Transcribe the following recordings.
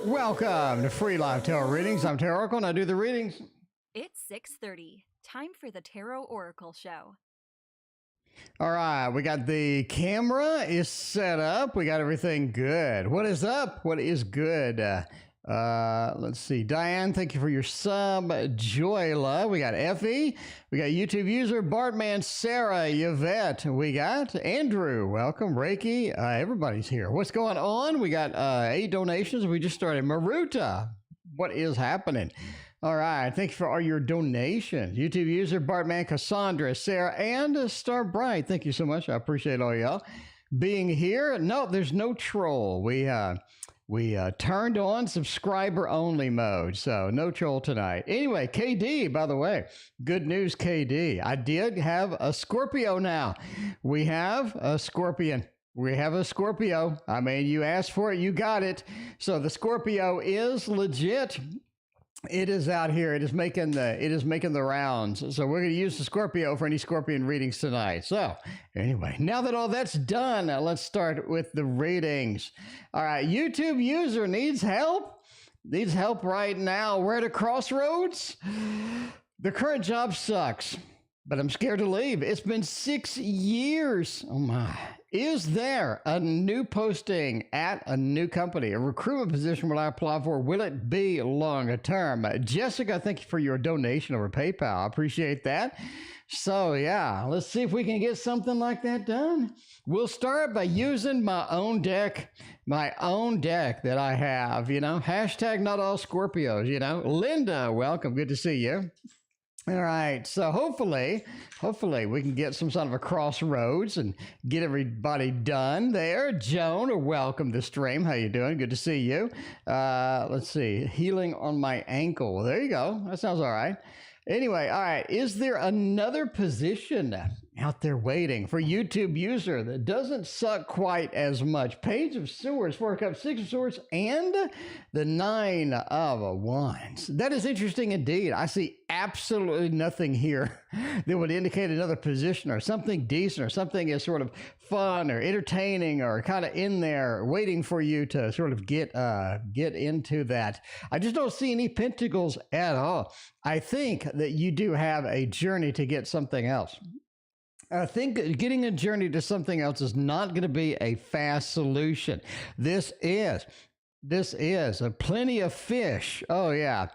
Welcome to Free Live Tarot Readings. I'm Tarot Oracle and I do the readings. It's 6:30. Time for the Tarot Oracle Show. All right, we got the camera is set up. We got everything good. What is up? What is good? Let's see. Diane, thank you for your sub. Joyla. We got Effie. We got YouTube user Bartman, Sarah, Yvette. We got Andrew. Welcome. Reiki. Everybody's here. What's going on? We got 8 donations. We just started. Maruta. What is happening? All right. Thank you for all your donations. YouTube user Bartman, Cassandra, Sarah, and Star Bright. Thank you so much. I appreciate all y'all being here. No, there's no troll. We turned on subscriber only mode, so no troll tonight. Anyway, KD, by the way, good news, KD. I did have a Scorpio now. We have a Scorpion. We have a Scorpio. I mean, you asked for it, you got it. So the Scorpio is legit. It is out here. It is making the rounds. So we're going to use the Scorpio for any Scorpion readings tonight. So anyway, now that all that's done, let's start with the readings. All right, YouTube user needs help. Needs help right now. We're at a crossroads. The current job sucks, but I'm scared to leave. It's been 6 years. Oh my. Is there a new posting at a new company? A recruitment position will I apply for? Will it be long term? Jessica, thank you for your donation over PayPal. I appreciate that. So yeah, let's see if we can get something like that done. We'll start by using my own deck that I have, hashtag not all Scorpios, Linda, welcome. Good to see you. All right, so hopefully we can get some sort of a crossroads and get everybody done there. Joan, welcome to the stream. How you doing? Good to see you. Let's see, healing on my ankle. There you go. That sounds all right. Anyway, all right, is there another position out there waiting for YouTube user that doesn't suck quite as much? Page of Swords, 4 of Cups, 6 of Swords, and the 9 of Wands. That is interesting indeed. I see absolutely nothing here that would indicate another position or something decent or something is sort of fun or entertaining or kind of in there waiting for you to sort of get into that. I just don't see any pentacles at all. I think that you do have a journey to get something else. I think getting a journey to something else is not going to be a fast solution. This is a plenty of fish. Oh yeah.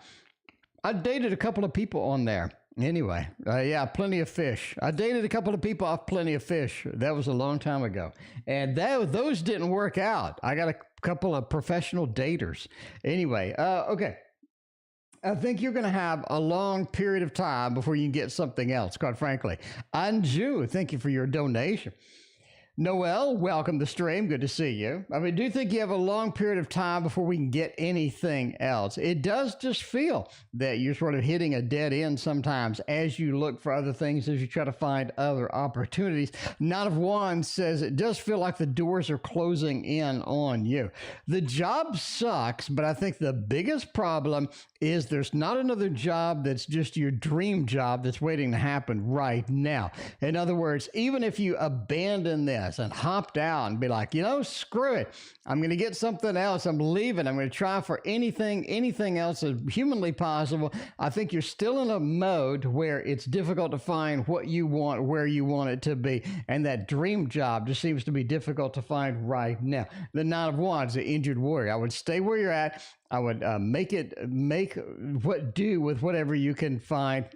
I dated a couple of people on there. Anyway, yeah, plenty of fish. I dated a couple of people off Plenty of Fish. That was a long time ago. And those didn't work out. I got a couple of professional daters. Anyway, okay. I think you're going to have a long period of time before you can get something else, quite frankly. Anju, thank you for your donation. Noel, welcome to the stream. Good to see you. I mean, do you think you have a long period of time before we can get anything else? It does just feel that you're sort of hitting a dead end sometimes as you look for other things, as you try to find other opportunities. Knight of Wands says it does feel like the doors are closing in on you. The job sucks, but I think the biggest problem is there's not another job that's just your dream job that's waiting to happen right now. In other words, even if you abandon this and hopped out and be like, screw it. I'm going to get something else. I'm leaving. I'm going to try for anything else as humanly possible. I think you're still in a mode where it's difficult to find what you want, where you want it to be. And that dream job just seems to be difficult to find right now. The Knight of Wands, the injured warrior. I would stay where you're at. I would do with whatever you can find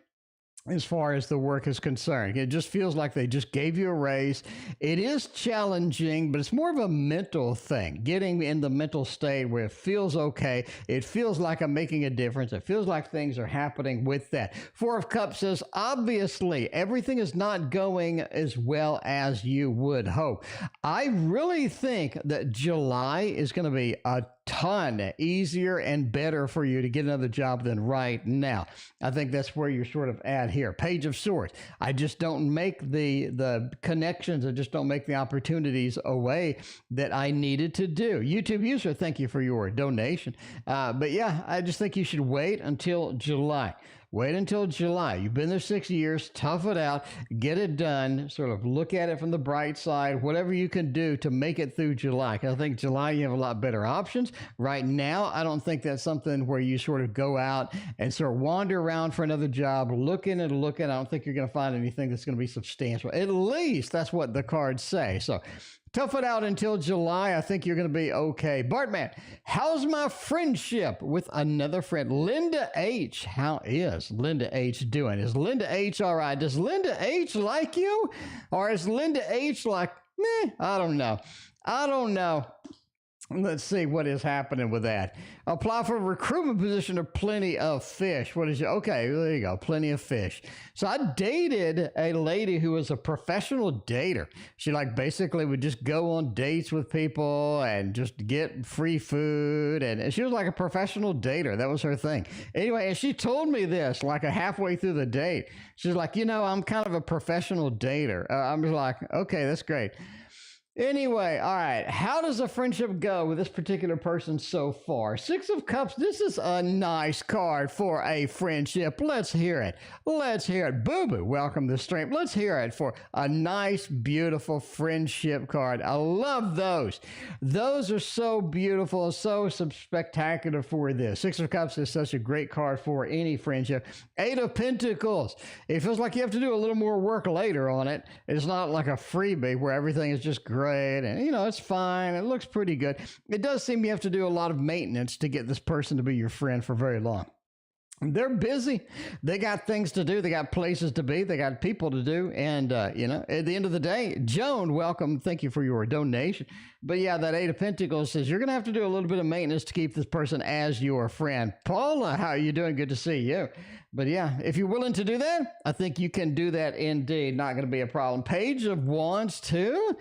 as far as the work is concerned. It just feels like they just gave you a raise. It is challenging, but it's more of a mental thing, getting in the mental state where it feels okay. It feels like I'm making a difference. It feels like things are happening with that. Four of Cups says, obviously, everything is not going as well as you would hope. I really think that July is going to be a ton easier and better for you to get another job than right now. I think that's where you're sort of at here. Page of Swords. I just don't make the connections. I just don't make the opportunities away that I needed to do. YouTube user, thank you for your donation. But yeah, I just think you should wait until July. Wait until July. You've been there 6 years. Tough it out. Get it done. Sort of look at it from the bright side. Whatever you can do to make it through July. Because I think July you have a lot better options. Right now, I don't think that's something where you sort of go out and sort of wander around for another job, looking. I don't think you're going to find anything that's going to be substantial. At least that's what the cards say. So tough it out until July. I think you're going to be okay. Bartman, how's my friendship with another friend? Linda H. How is Linda H. doing? Is Linda H. all right? Does Linda H. like you? Or is Linda H. like, meh? I don't know. Let's see what is happening with that. Apply for a recruitment position of plenty of fish. What is it? Okay, there you go. Plenty of fish. So I dated a lady who was a professional dater. She basically would just go on dates with people and just get free food. And she was like a professional dater. That was her thing. Anyway, and she told me this a halfway through the date. She's like, I'm kind of a professional dater. I'm just like, okay, that's great. Anyway, all right. How does a friendship go with this particular person so far? Six of Cups. This is a nice card for a friendship. Let's hear it. Boo Boo, welcome to the stream. Let's hear it for a nice, beautiful friendship card. I love those. Those are so beautiful, so spectacular for this. Six of Cups is such a great card for any friendship. Eight of Pentacles. It feels like you have to do a little more work later on it. It's not like a freebie where everything is just great. And, it's fine. It looks pretty good. It does seem you have to do a lot of maintenance to get this person to be your friend for very long. They're busy. They got things to do. They got places to be. They got people to do. And, at the end of the day, Joan, welcome. Thank you for your donation. But yeah, that Eight of Pentacles says you're going to have to do a little bit of maintenance to keep this person as your friend. Paula, how are you doing? Good to see you. But yeah, if you're willing to do that, I think you can do that indeed. Not going to be a problem. Page of Wands too.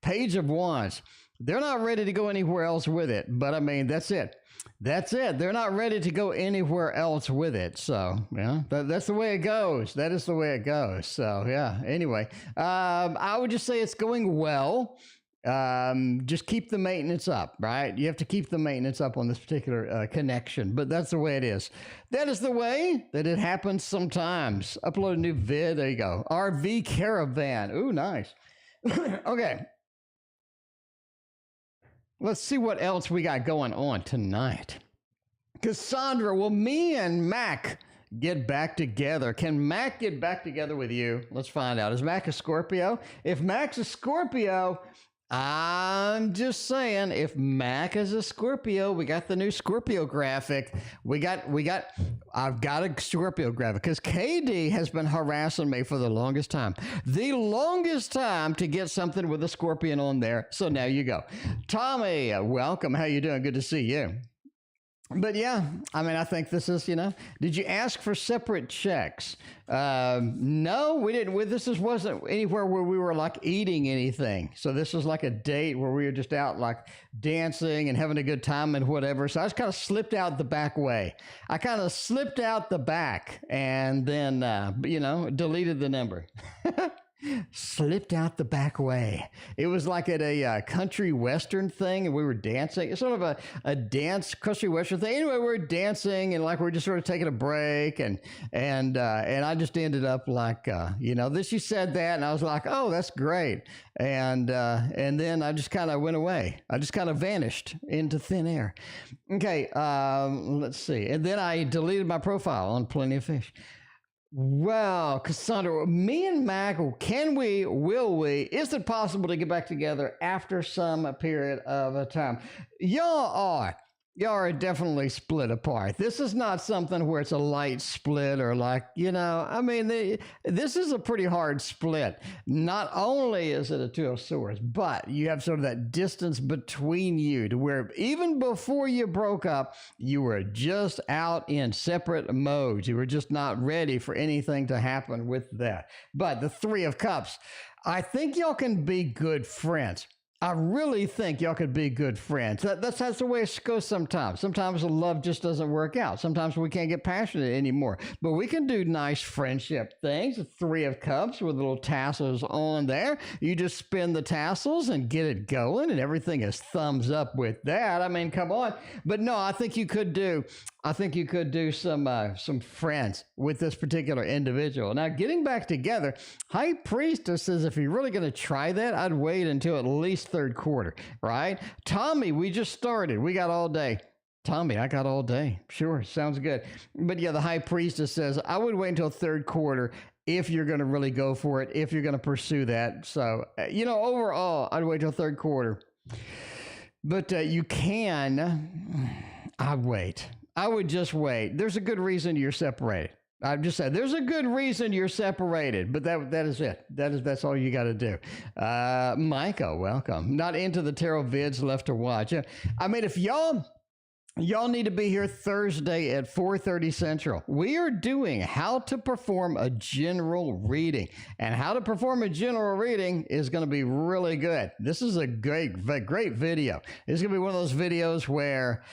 Page of Wands. They're not ready to go anywhere else with it. But I mean, that's it. They're not ready to go anywhere else with it. So, yeah, that's the way it goes. That is the way it goes. So, yeah, anyway, I would just say it's going well. Just keep the maintenance up, right? You have to keep the maintenance up on this particular connection, but that's the way it is. That is the way that it happens sometimes. Upload a new vid. There you go. RV Caravan. Ooh, nice. Okay. Let's see what else we got going on tonight. Cassandra, will me and Mac get back together? Can Mac get back together with you? Let's find out. Is Mac a Scorpio? If Mac's a Scorpio, I'm just saying, if Mac is a Scorpio, we got the new Scorpio graphic. I've got a Scorpio graphic because KD has been harassing me for the longest time. The longest time to get something with a scorpion on there. So now you go. Tommy, welcome. How you doing? Good to see you. But yeah, I mean, I think this is, did you ask for separate checks? No, we didn't. This wasn't anywhere where we were like eating anything. So this was like a date where we were just out like dancing and having a good time and whatever. So I just kind of slipped out the back way. I kind of slipped out the back and then, deleted the number. Slipped out the back way. It was like at a country western thing, and we were dancing. It's sort of a dance country western thing. Anyway, we were dancing, and like we are just sort of taking a break, and I just ended up like, this she said that, and I was like, oh, that's great, and then I just kind of went away. I just kind of vanished into thin air. Okay, let's see, and then I deleted my profile on Plenty of Fish. Well, Cassandra, me and Mac, will we, is it possible to get back together after some period of time? Y'all are definitely split apart. This is not something where it's a light split or like, this is a pretty hard split. Not only is it a two of swords, but you have sort of that distance between you to where even before you broke up, you were just out in separate modes. You were just not ready for anything to happen with that. But the Three of Cups, I think y'all can be good friends. I really think y'all could be good friends. That's the way it goes sometimes. Sometimes the love just doesn't work out. Sometimes we can't get passionate anymore. But we can do nice friendship things. The Three of Cups with little tassels on there. You just spin the tassels and get it going, and everything is thumbs up with that. I mean, come on. But no, I think you could do some friends with this particular individual. Now, getting back together, High Priestess says if you're really going to try that, I'd wait until at least third quarter, right? Tommy, we just started. We got all day. Tommy, I got all day. Sure, sounds good. But yeah, the High Priestess says, I would wait until third quarter if you're going to really go for it, if you're going to pursue that. So, overall, I'd wait till third quarter. But you can, I'd wait. I would just wait. There's a good reason you're separated. I've just said there's a good reason you're separated, but that is it. That's all you got to do. Micah, welcome. Not into the tarot vids left to watch. I mean, if y'all need to be here Thursday at 4:30 Central. We are doing how to perform a general reading. And how to perform a general reading is going to be really good. This is a great video. It's going to be one of those videos where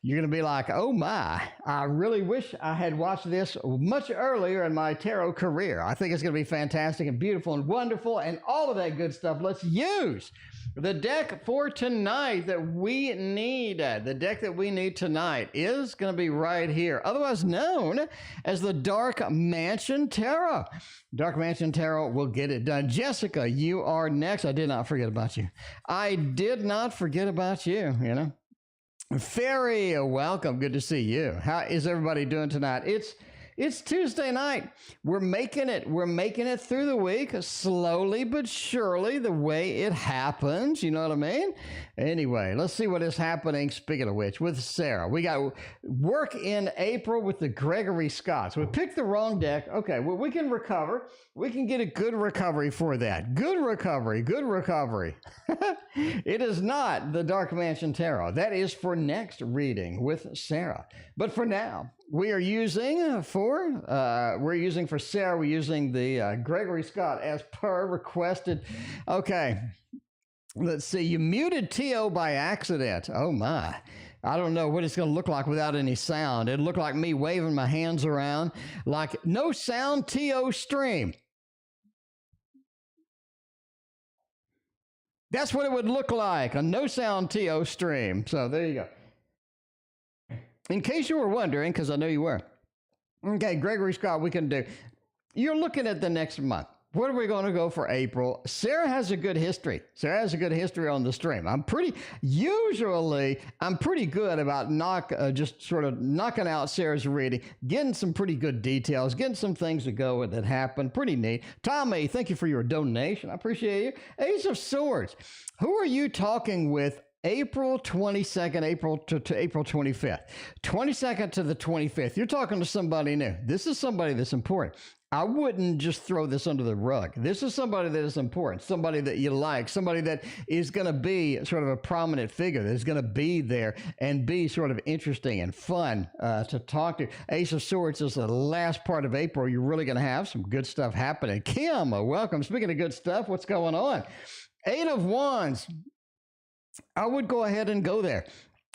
you're going to be like, oh my, I really wish I had watched this much earlier in my tarot career. I think it's going to be fantastic and beautiful and wonderful and all of that good stuff. Let's use the deck for tonight that we need. The deck that we need tonight is going to be right here, otherwise known as the Dark Mansion Tarot. Dark Mansion Tarot will get it done. Jessica, you are next. I did not forget about you. Fairy, welcome. Good to see you. How is everybody doing tonight? It's Tuesday night. We're making it through the week, slowly but surely, the way it happens. You know what I mean? Anyway, let's see what is happening, speaking of which, with Sarah. We got work in April with the Gregory Scotts. We picked the wrong deck. Okay, well, we can recover. We can get a good recovery for that. Good recovery. It is not the Dark Mansion Tarot. That is for next reading with Sarah. But for now, we are using for Sarah, we're using the Gregory Scott as per requested. Okay, let's see. You muted T.O. by accident. Oh my. I don't know what it's going to look like without any sound. It'd look like me waving my hands around like no sound T.O. stream. That's what it would look like, a no sound T.O. stream. So there you go. In case you were wondering, because I know you were. Okay, Gregory Scott, we can do. You're looking at the next month. What are we going to go for April? Sarah has a good history. Sarah has a good history on the stream. I'm pretty good about just sort of knocking out Sarah's reading, getting some pretty good details, getting some things to go that happened. Pretty neat. Tommy, thank you for your donation. I appreciate you. Ace of Swords. Who are you talking with April 22nd, April to April 25th? 22nd to the 25th. You're talking to somebody new. This is somebody that's important. I wouldn't just throw this under the rug. This is somebody that is important, somebody that you like, somebody that is going to be sort of a prominent figure, that is going to be there and be sort of interesting and fun to talk to. Ace of Swords is the last part of April. You're really going to have some good stuff happening. Kim, welcome. Speaking of good stuff, what's going on? Eight of Wands. I would go ahead and go there.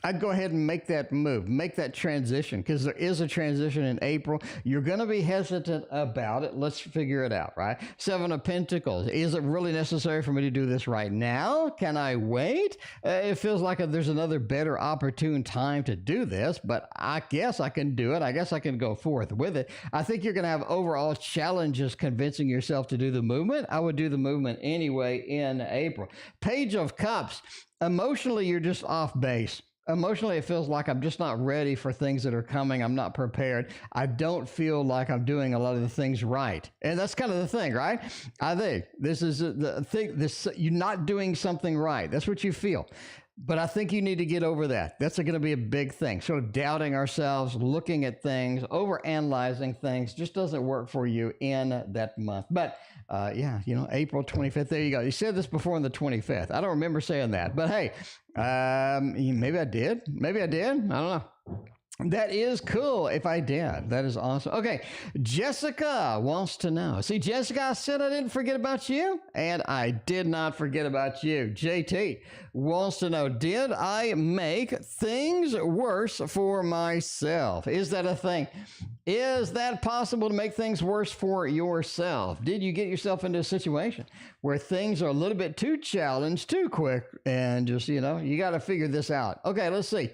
I'd go ahead and make that move, make that transition, because there is a transition in April. You're going to be hesitant about it. Let's figure it out, right? Seven of Pentacles. Is it really necessary for me to do this right now? Can I wait? It feels like there's another better opportune time to do this, but I guess I can do it. I guess I can go forth with it. I think you're going to have overall challenges convincing yourself to do the movement. I would do the movement anyway in April. Page of Cups. Emotionally, you're just off base. Emotionally, it feels like I'm just not ready for things that are coming. I'm not prepared. I don't feel like I'm doing a lot of the things right. And that's kind of the thing, right? I think this is the thing, you're not doing something right. That's what you feel. But I think you need to get over that. That's going to be a big thing. Sort of doubting ourselves, looking at things, overanalyzing things just doesn't work for you in that month. But yeah, April 25th, there you go. You said this before on the 25th. I don't remember saying that. But hey, maybe I did. Maybe I did. I don't know. That is cool if I did. That is awesome. Okay, Jessica wants to know. See, Jessica, I said I didn't forget about you, and I did not forget about you. JT wants to know, did I make things worse for myself? Is that a thing? Is that possible to make things worse for yourself? Did you get yourself into a situation where things are a little bit too challenged, too quick, and just, you got to figure this out? Okay, let's see.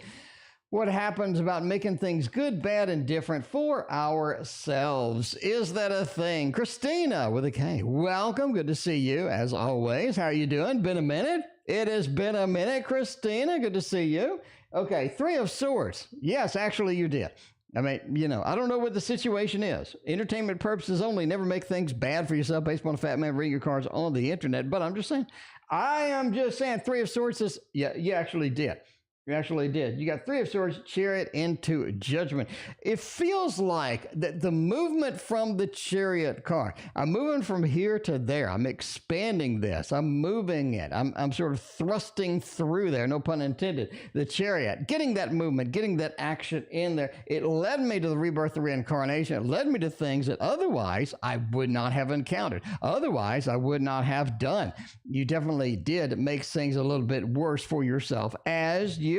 What happens about making things good, bad, and different for ourselves? Is that a thing? Christina with a K. Welcome. Good to see you as always. How are you doing? Been a minute? It has been a minute, Christina. Good to see you. Okay, Three of Swords. Yes, actually you did. I mean, I don't know what the situation is. Entertainment purposes only. Never make things bad for yourself based on a fat man reading your cards on the internet. But I'm just saying, Three of Swords is, yeah, you actually did. You actually did. You got Three of Swords, Chariot into Judgment. It feels like that the movement from the Chariot card, I'm moving from here to there. I'm expanding this. I'm moving it. I'm sort of thrusting through there, no pun intended. The Chariot, getting that movement, getting that action in there. It led me to the rebirth, the reincarnation. It led me to things that otherwise I would not have encountered. Otherwise, I would not have done. You definitely did make things a little bit worse for yourself as you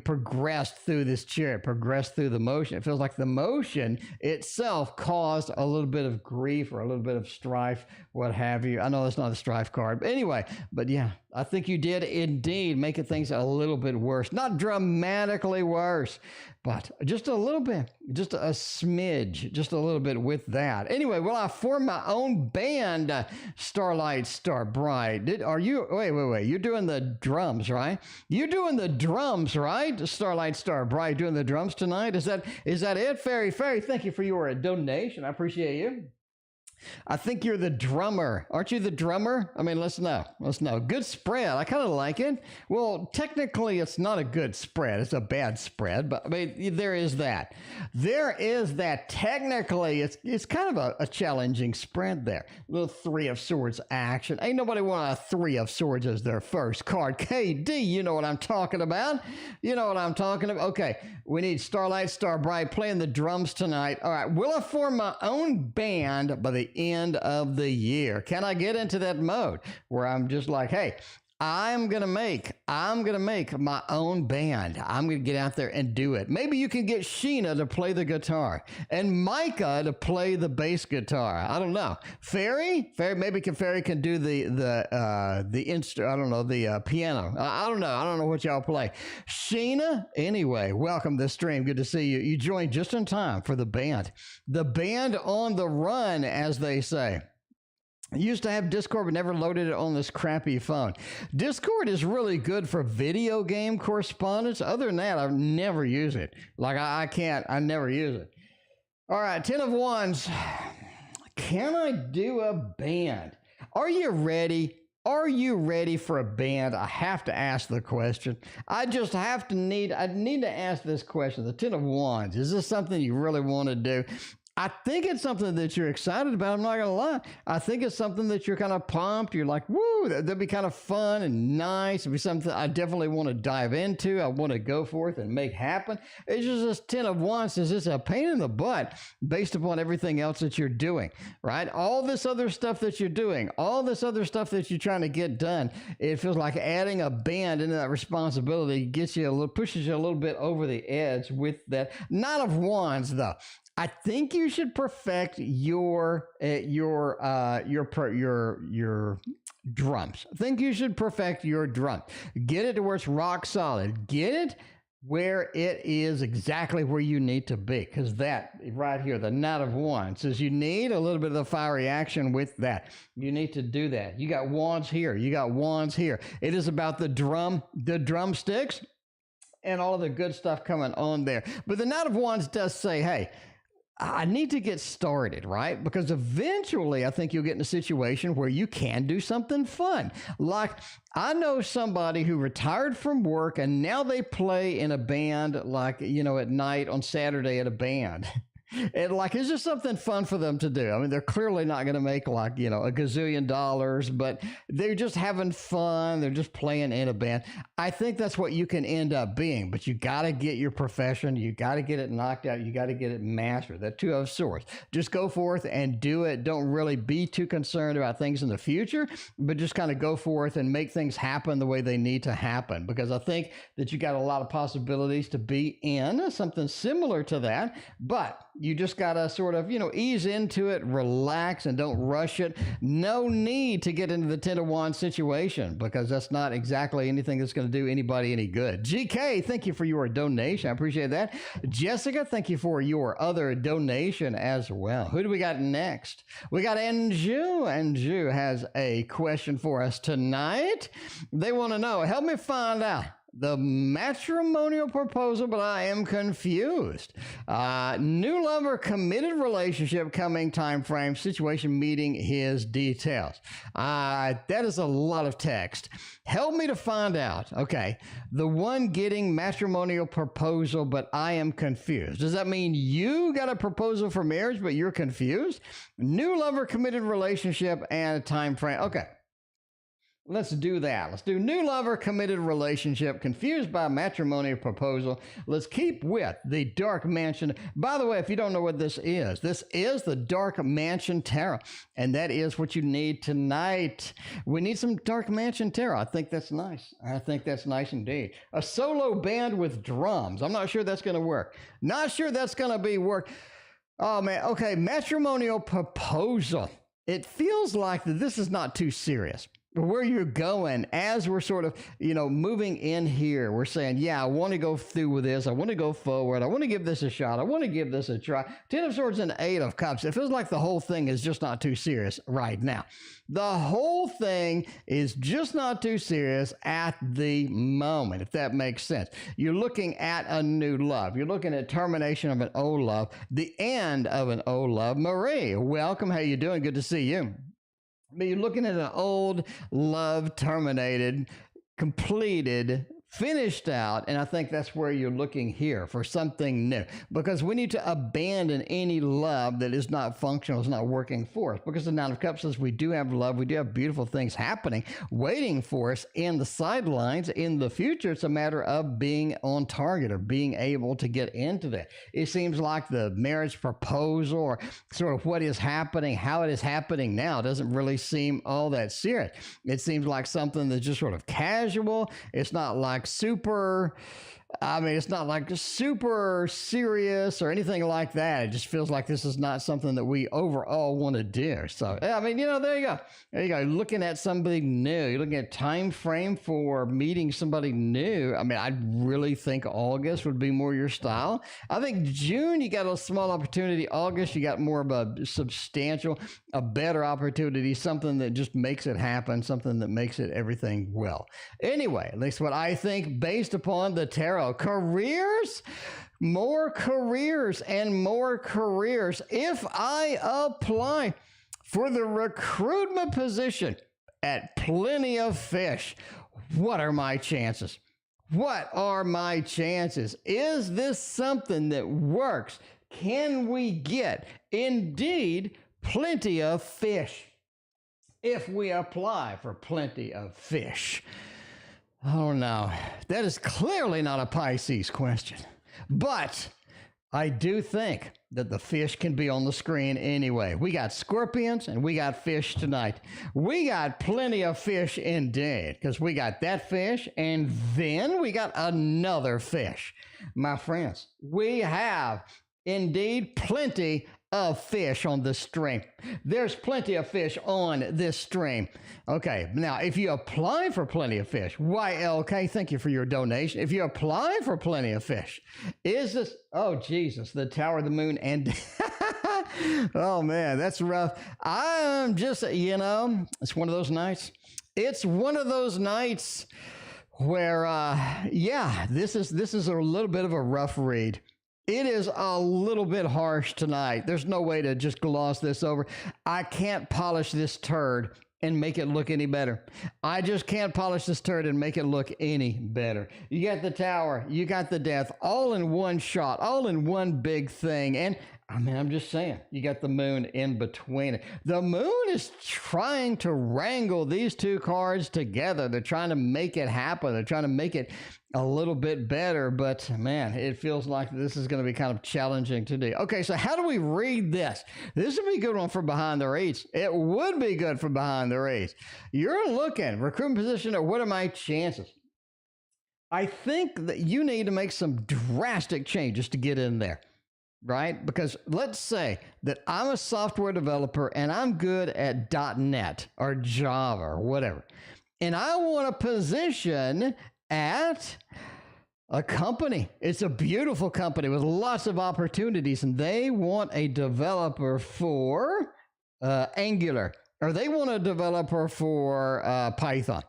progressed through this Chariot, progressed through the motion. It feels like the motion itself caused a little bit of grief or a little bit of strife, what have you. I know that's not a strife card, but anyway, yeah, I think you did indeed make things a little bit worse. Not dramatically worse, but just a little bit, just a smidge, just a little bit with that. Anyway, well, I formed my own band, Starlight, Star Bright. Wait, you're doing the drums, right? You're doing the drums, right? Starlight, Star Bright, doing the drums tonight. Is that it? Fairy, thank you for your donation. I appreciate you. I think you're the drummer. Aren't you the drummer? I mean, let's know. Good spread. I kind of like it. Well, technically, it's not a good spread. It's a bad spread, but I mean, there is that. Technically, it's kind of a challenging spread there. Little Three of Swords action. Ain't nobody want a Three of Swords as their first card. KD, you know what I'm talking about. Okay, we need Starlight, Star Bright playing the drums tonight. All right, will I form my own band by the end of the year? Can I get into that mode where I'm just like, hey, I'm going to make my own band. I'm going to get out there and do it. Maybe you can get Sheena to play the guitar and Micah to play the bass guitar. I don't know. Fairy, maybe Fairy can do the piano. I don't know what y'all play. Sheena, anyway, welcome to the stream. Good to see you. You joined just in time for the band. The band on the run, as they say. I used to have Discord, but never loaded it on this crappy phone. Discord is really good for video game correspondence. Other than that, I've never used it. Like, I never use it. All right, 10 of Wands. Can I do a band? Are you ready? Are you ready for a band? I have to ask the question. I need to ask this question. The 10 of Wands. Is this something you really want to do? I think it's something that you're excited about. I'm not going to lie. I think it's something that you're kind of pumped. You're like, woo, that'd be kind of fun and nice. It'd be something I definitely want to dive into. I want to go forth and make happen. It's just this 10 of Wands is just a pain in the butt based upon everything else that you're doing, right? All this other stuff that you're doing, all this other stuff that you're trying to get done, it feels like adding a band into that responsibility gets you a little, pushes you a little bit over the edge with that. Knight of Wands, though. I think you should perfect your drums. I think you should perfect your drum. Get it to where it's rock solid. Get it where it is exactly where you need to be. Because that right here, the Knight of Wands, says you need a little bit of the fiery action with that. You need to do that. You got wands here. You got wands here. It is about the drumsticks and all of the good stuff coming on there. But the Knight of Wands does say, hey, I need to get started, right? Because eventually I think you'll get in a situation where you can do something fun. Like I know somebody who retired from work and now they play in a band, like, you know, at night on Saturday at a band. And like, it's just something fun for them to do. I mean, they're clearly not going to make like, you know, a gazillion dollars, but they're just having fun. They're just playing in a band. I think that's what you can end up being, but you got to get your profession. You got to get it knocked out. You got to get it mastered. That Two of Swords. Just go forth and do it. Don't really be too concerned about things in the future, but just kind of go forth and make things happen the way they need to happen. Because I think that you got a lot of possibilities to be in something similar to that, but you just got to sort of, you know, ease into it, relax, and don't rush it. No need to get into the 10 of Wands situation because that's not exactly anything that's going to do anybody any good. GK, thank you for your donation. I appreciate that. Jessica, thank you for your other donation as well. Who do we got next? We got Anju. Anju has a question for us tonight. They want to know, help me find out the matrimonial proposal, but I am confused. New lover, committed relationship, coming time frame, situation, meeting his details. That is a lot of text. Help me to find out. Okay, the one getting matrimonial proposal, but I am confused. Does that mean you got a proposal for marriage, but you're confused? New lover, committed relationship, and a time frame. Okay. Let's do that. Let's do new lover, committed relationship, confused by matrimonial proposal. Let's keep with the Dark Mansion. By the way, if you don't know what this is the Dark Mansion Tarot, and that is what you need tonight. We need some Dark Mansion Tarot. I think that's nice. I think that's nice indeed. A solo band with drums. I'm not sure that's going to work. Not sure that's going to be work. Oh, man. Okay, matrimonial proposal. It feels like this is not too serious. Where you're going as we're sort of, you know, moving in here, we're saying, yeah, I want to go through with this. I want to go forward. I want to give this a shot. I want to give this a try. 10 of Swords and 8 of Cups. It feels like the whole thing is just not too serious right now. The whole thing is just not too serious at the moment, if that makes sense. You're looking at a new love. You're looking at termination of an old love, the end of an old love. Marie, welcome. How you doing? Good to see you. But you're looking at an old love terminated, completed, finished out, and I think that's where you're looking here for something new, because we need to abandon any love that is not functional, is not working for us, because the Nine of Cups says we do have love, we do have beautiful things happening, waiting for us in the sidelines in the future. It's a matter of being on target or being able to get into that. It seems like the marriage proposal or sort of what is happening, how it is happening now, doesn't really seem all that serious. It seems like something that's just sort of casual. It's not like it's not like super serious or anything like that. It just feels like this is not something that we overall want to do. So, I mean, you know, there you go. There you go. Looking at somebody new. You're looking at time frame for meeting somebody new. I mean, I really think August would be more your style. I think June, you got a small opportunity. August, you got more of a substantial, a better opportunity, something that just makes it happen, something that makes it everything well. Anyway, at least what I think based upon the tarot. Careers, more careers and more careers. If I apply for the recruitment position at Plenty of Fish, what are my chances? What are my chances? Is this something that works Can we get indeed plenty of fish if we apply for plenty of fish? Oh no, that is clearly not a Pisces question, but I do think that the fish can be on the screen anyway. We got scorpions and we got fish tonight. We got plenty of fish indeed, because we got that fish and then we got another fish. My friends, we have indeed plenty of fish on this stream. There's plenty of fish on this stream. Okay, now if you apply for plenty of fish, YLK, thank you for your donation. If you apply for plenty of fish, is this, oh Jesus, the Tower of the Moon and, oh man, that's rough. I'm just, it's one of those nights. It's one of those nights where, this is a little bit of a rough read. It is a little bit harsh tonight. There's no way to just gloss this over. I can't polish this turd and make it look any better. I just can't polish this turd and make it look any better. You got the tower, you got the death, all in one shot, all in one big thing. And I mean, I'm just saying, you got the moon in between it. The moon is trying to wrangle these two cards together. They're trying to make it happen. They're trying to make it a little bit better, but man, it feels like this is going to be kind of challenging to do. Okay, so how do we read this? This would be a good one for behind the reads. It would be good for behind the reads. You're looking, recruitment position, or what are my chances? I think that you need to make some drastic changes to get in there. Right? Because let's say that I'm a software developer and I'm good at .NET or Java or whatever, and I want a position at a company. It's a beautiful company with lots of opportunities, and they want a developer for Angular, or they want a developer for Python.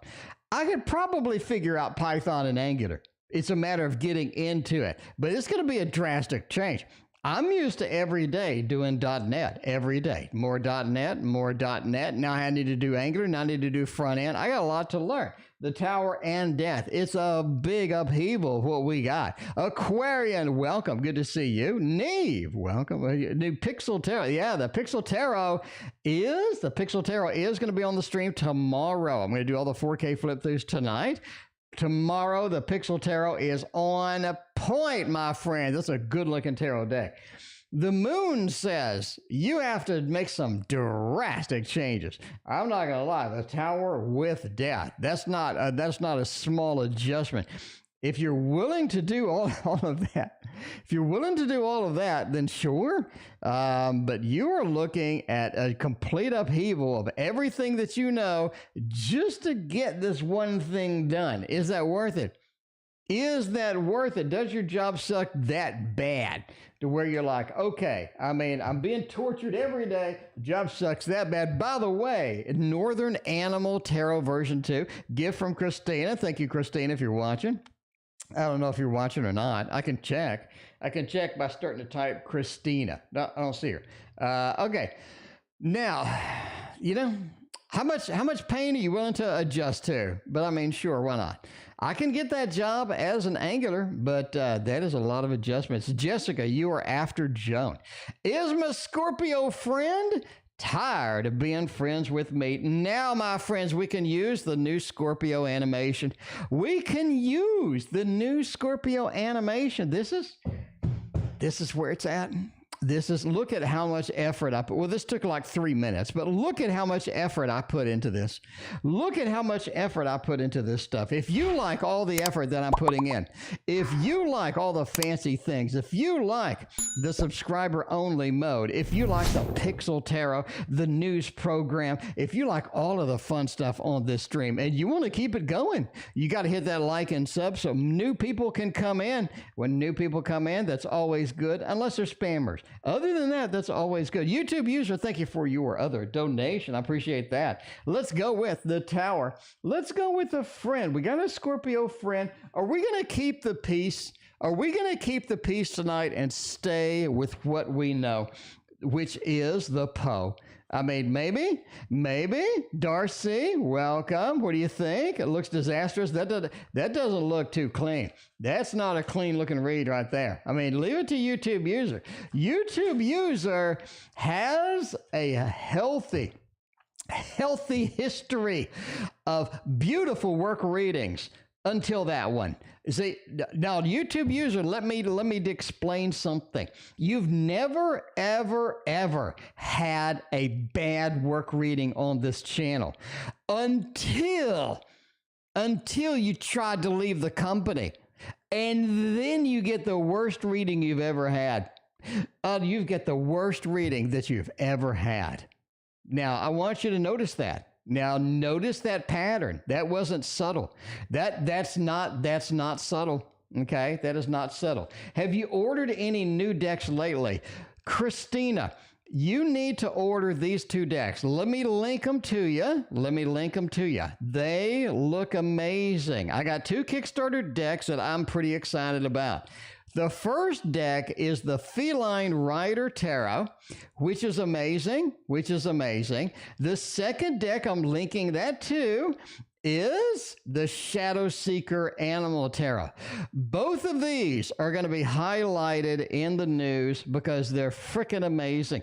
I could probably figure out Python and Angular. It's a matter of getting into it, but it's going to be a drastic change. I'm used to every day doing .NET, every day. More .NET, more .NET. Now I need to do Angular, now I need to do front end. I got a lot to learn. The tower and death. It's a big upheaval, what we got. Aquarian, welcome. Good to see you. Neve, welcome. New Pixel Tarot. Yeah, the Pixel Tarot is going to be on the stream tomorrow. I'm going to do all the 4K flip throughs tonight. Tomorrow, the Pixel Tarot is on point, my friend. That's a good-looking tarot deck. The moon says you have to make some drastic changes. I'm not going to lie. The tower with death. That's not a small adjustment. If you're willing to do all of that, then sure. But you are looking at a complete upheaval of everything that you know just to get this one thing done. Is that worth it? Is that worth it? Does your job suck that bad to where you're like, okay, I mean, I'm being tortured every day. The job sucks that bad. By the way, Northern Animal Tarot version 2, gift from Christina. Thank you, Christina, if you're watching. I don't know if you're watching or not. I can check. By starting to type Christina. No, I don't see her. Okay. Now, how much pain are you willing to adjust to? But I mean, sure, why not? I can get that job as an Angular, but that is a lot of adjustments. Jessica, you are after Joan. Is my Scorpio friend tired of being friends with me? Now, my friends, we can use the new Scorpio animation. This is where it's at. Look at how much effort I put. Well, this took like 3 minutes, but look at how much effort I put into this. Look at how much effort I put into this stuff. If you like all the effort that I'm putting in, if you like all the fancy things, if you like the subscriber only mode, if you like the Pixel Tarot, the news program, if you like all of the fun stuff on this stream and you want to keep it going, you got to hit that like and sub so new people can come in. When new people come in, that's always good, unless they're spammers. Other than that, that's always good. YouTube user, thank you for your other donation. I appreciate that. Let's go with the tower. Let's go with a friend. We got a Scorpio friend. Are we going to keep the peace? Are we going to keep the peace tonight and stay with what we know, which is the Poe? I mean, maybe. Darcy, welcome. What do you think? It looks disastrous. That doesn't look too clean. That's not a clean looking read right there. I mean, leave it to YouTube user. YouTube user has a healthy history of beautiful work readings until that one. See, now YouTube user, let me explain something. You've never, ever had a bad work reading on this channel until you tried to leave the company. And then you get the worst reading you've ever had. You get the worst reading that you've ever had. Now, I want you to notice that. Now, notice that pattern. That wasn't subtle. That's not subtle. Okay, that is not subtle. Have you ordered any new decks lately? Christina, you need to order these 2 decks. Let me link them to you. They look amazing. I got 2 Kickstarter decks that I'm pretty excited about. The first deck is the Feline Rider Tarot, which is amazing. The second deck, I'm linking that to, is the Shadow Seeker Animal Tarot. Both of these are going to be highlighted in the news because they're freaking amazing.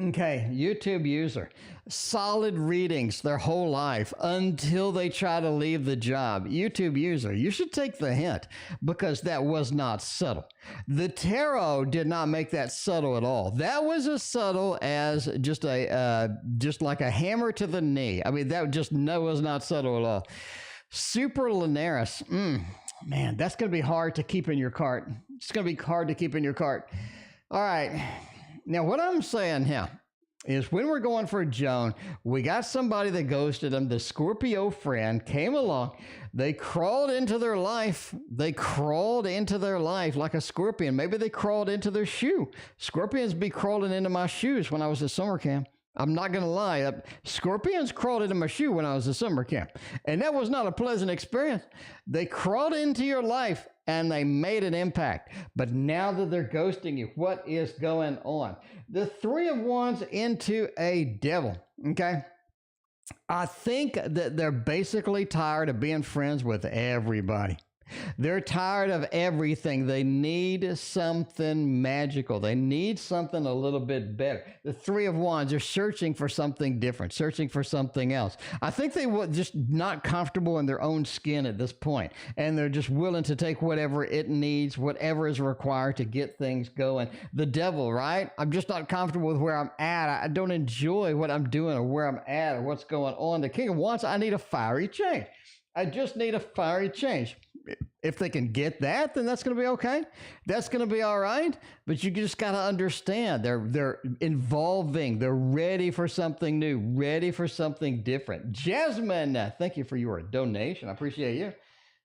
Okay, YouTube user, solid readings their whole life until they try to leave the job. YouTube user, you should take the hint because that was not subtle. The tarot did not make that subtle at all. That was as subtle as just like a hammer to the knee. I mean, that was not subtle at all. Super Linares, man, that's going to be hard to keep in your cart. It's going to be hard to keep in your cart. All right. Now, what I'm saying here is when we're going for Joan, we got somebody that ghosted them. The Scorpio friend came along. They crawled into their life. Like a scorpion. Maybe they crawled into their shoe. Scorpions be crawling into my shoes when I was at summer camp. I'm not going to lie. Scorpions crawled into my shoe when I was at summer camp. And that was not a pleasant experience. They crawled into your life and they made an impact. But now that they're ghosting you, what is going on? The 3 of Wands into a devil, okay? I think that they're basically tired of being friends with everybody. They're tired of everything. They need something magical. They need something a little bit better. The 3 of Wands are searching for something different, searching for something else. I think they were just not comfortable in their own skin at this point, and they're just willing to take whatever it needs, whatever is required to get things going. The devil, right? I'm just not comfortable with where I'm at. I don't enjoy what I'm doing or where I'm at or what's going on. The King of Wands, I need a fiery change. I just need a fiery change. If they can get that, then that's going to be okay. That's going to be all right. But you just got to understand they're evolving. They're ready for something new, ready for something different. Jasmine, thank you for your donation. I appreciate you.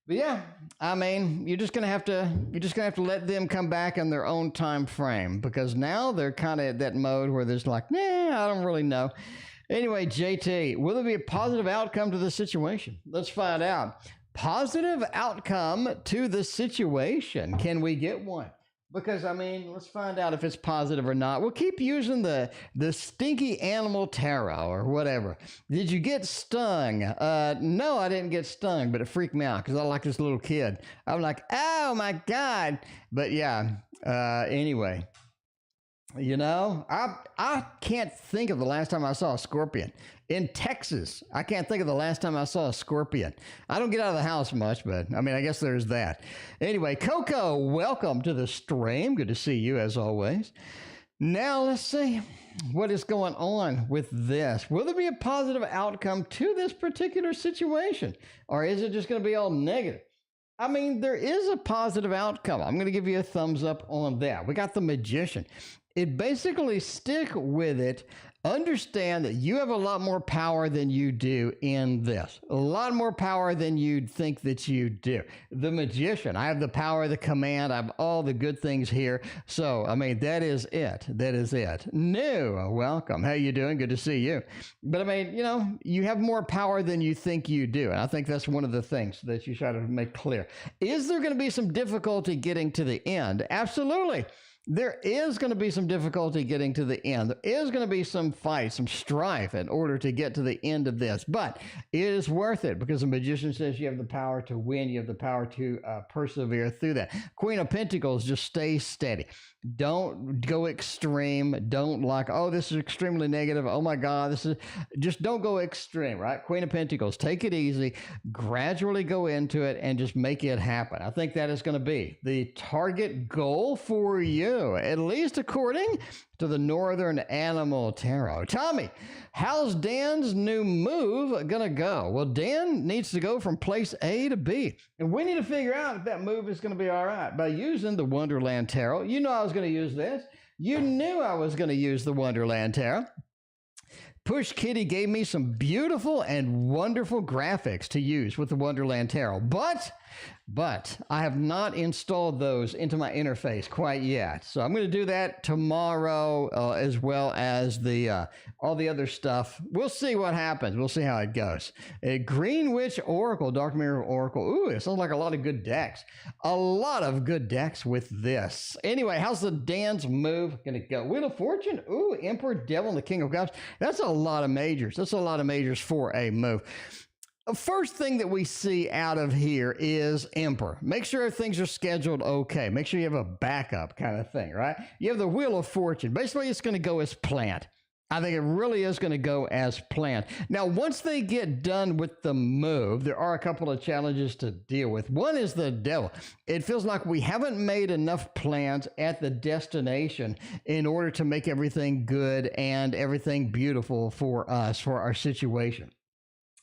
But yeah, I mean, you're just gonna have to let them come back in their own time frame because now they're kind of at that mode where there's like, nah, I don't really know. Anyway, JT, will there be a positive outcome to the situation? Let's find out. Positive outcome to the situation. Can we get one? Because, I mean, let's find out if it's positive or not. We'll keep using the stinky animal tarot or whatever. Did you get stung? No, I didn't get stung, but it freaked me out because I like this little kid. I'm like, oh, my God. But, yeah, anyway. You know, I can't think of the last time I saw a scorpion. In Texas, I can't think of the last time I saw a scorpion. I don't get out of the house much, but I mean, I guess there's that. Anyway, Coco, welcome to the stream. Good to see you as always. Now, let's see what is going on with this. Will there be a positive outcome to this particular situation? Or is it just going to be all negative? I mean, there is a positive outcome. I'm going to give you a thumbs up on that. We got the Magician. It basically, stick with it. Understand that you have a lot more power than you do in this. A lot more power than you'd think that you do. The Magician, I have the power of the command. I have all the good things here. So, I mean, that is it. That is it. New, welcome. How you doing? Good to see you. But, I mean, you know, you have more power than you think you do. And I think that's one of the things that you try to make clear. Is there going to be some difficulty getting to the end? Absolutely. there is going to be some difficulty getting to the end. There is going to be some fight, some strife in order to get to the end of this. But it is worth it because the magician says you have the power to win. You have the power to persevere through that. Queen of Pentacles, just stay steady. Don't go extreme. Don't like, oh, this is extremely negative. Oh my God, this is, just don't go extreme, right? Queen of Pentacles, take it easy, gradually go into it and just make it happen. I think that is going to be the target goal for you, at least according to the Northern Animal Tarot. Tommy, how's Dan's new move going to go? Well, Dan needs to go from place A to B. And we need to figure out if that move is going to be all right by using the Wonderland Tarot. You know I was going to use this. You knew I was going to use the Wonderland Tarot. Push Kitty gave me some beautiful and wonderful graphics to use with the Wonderland Tarot, but I have not installed those into my interface quite yet. So I'm going to do that tomorrow, as well as the all the other stuff. We'll see what happens. We'll see how it goes. Green Witch Oracle, Dark Mirror Oracle. Ooh, it sounds like a lot of good decks. A lot of good decks with this. Anyway, how's the Dan's move going to go? Wheel of Fortune. Ooh, Emperor, Devil, and the King of Cups. That's a lot of majors. That's a lot of majors for a move. First thing that we see out of here is Emperor. Make sure things are scheduled okay. Make sure you have a backup kind of thing, right? You have the Wheel of Fortune. Basically, it's going to go as planned. I think it really is going to go as planned. Now, once they get done with the move, there are a couple of challenges to deal with. One is the Devil. It feels like we haven't made enough plans at the destination in order to make everything good and everything beautiful for us, for our situation.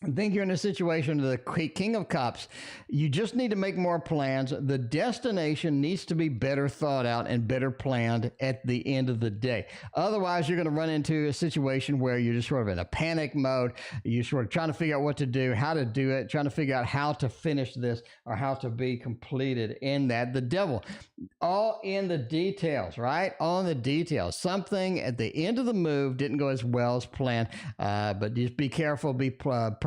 I think you're in a situation, the King of Cups, you just need to make more plans. The destination needs to be better thought out and better planned at the end of the day. Otherwise, you're going to run into a situation where you're just sort of in a panic mode. You're sort of trying to figure out what to do, how to do it, trying to figure out how to finish this or how to be completed in that. The Devil, all in the details, right? All in the details. Something at the end of the move didn't go as well as planned, but just be careful, be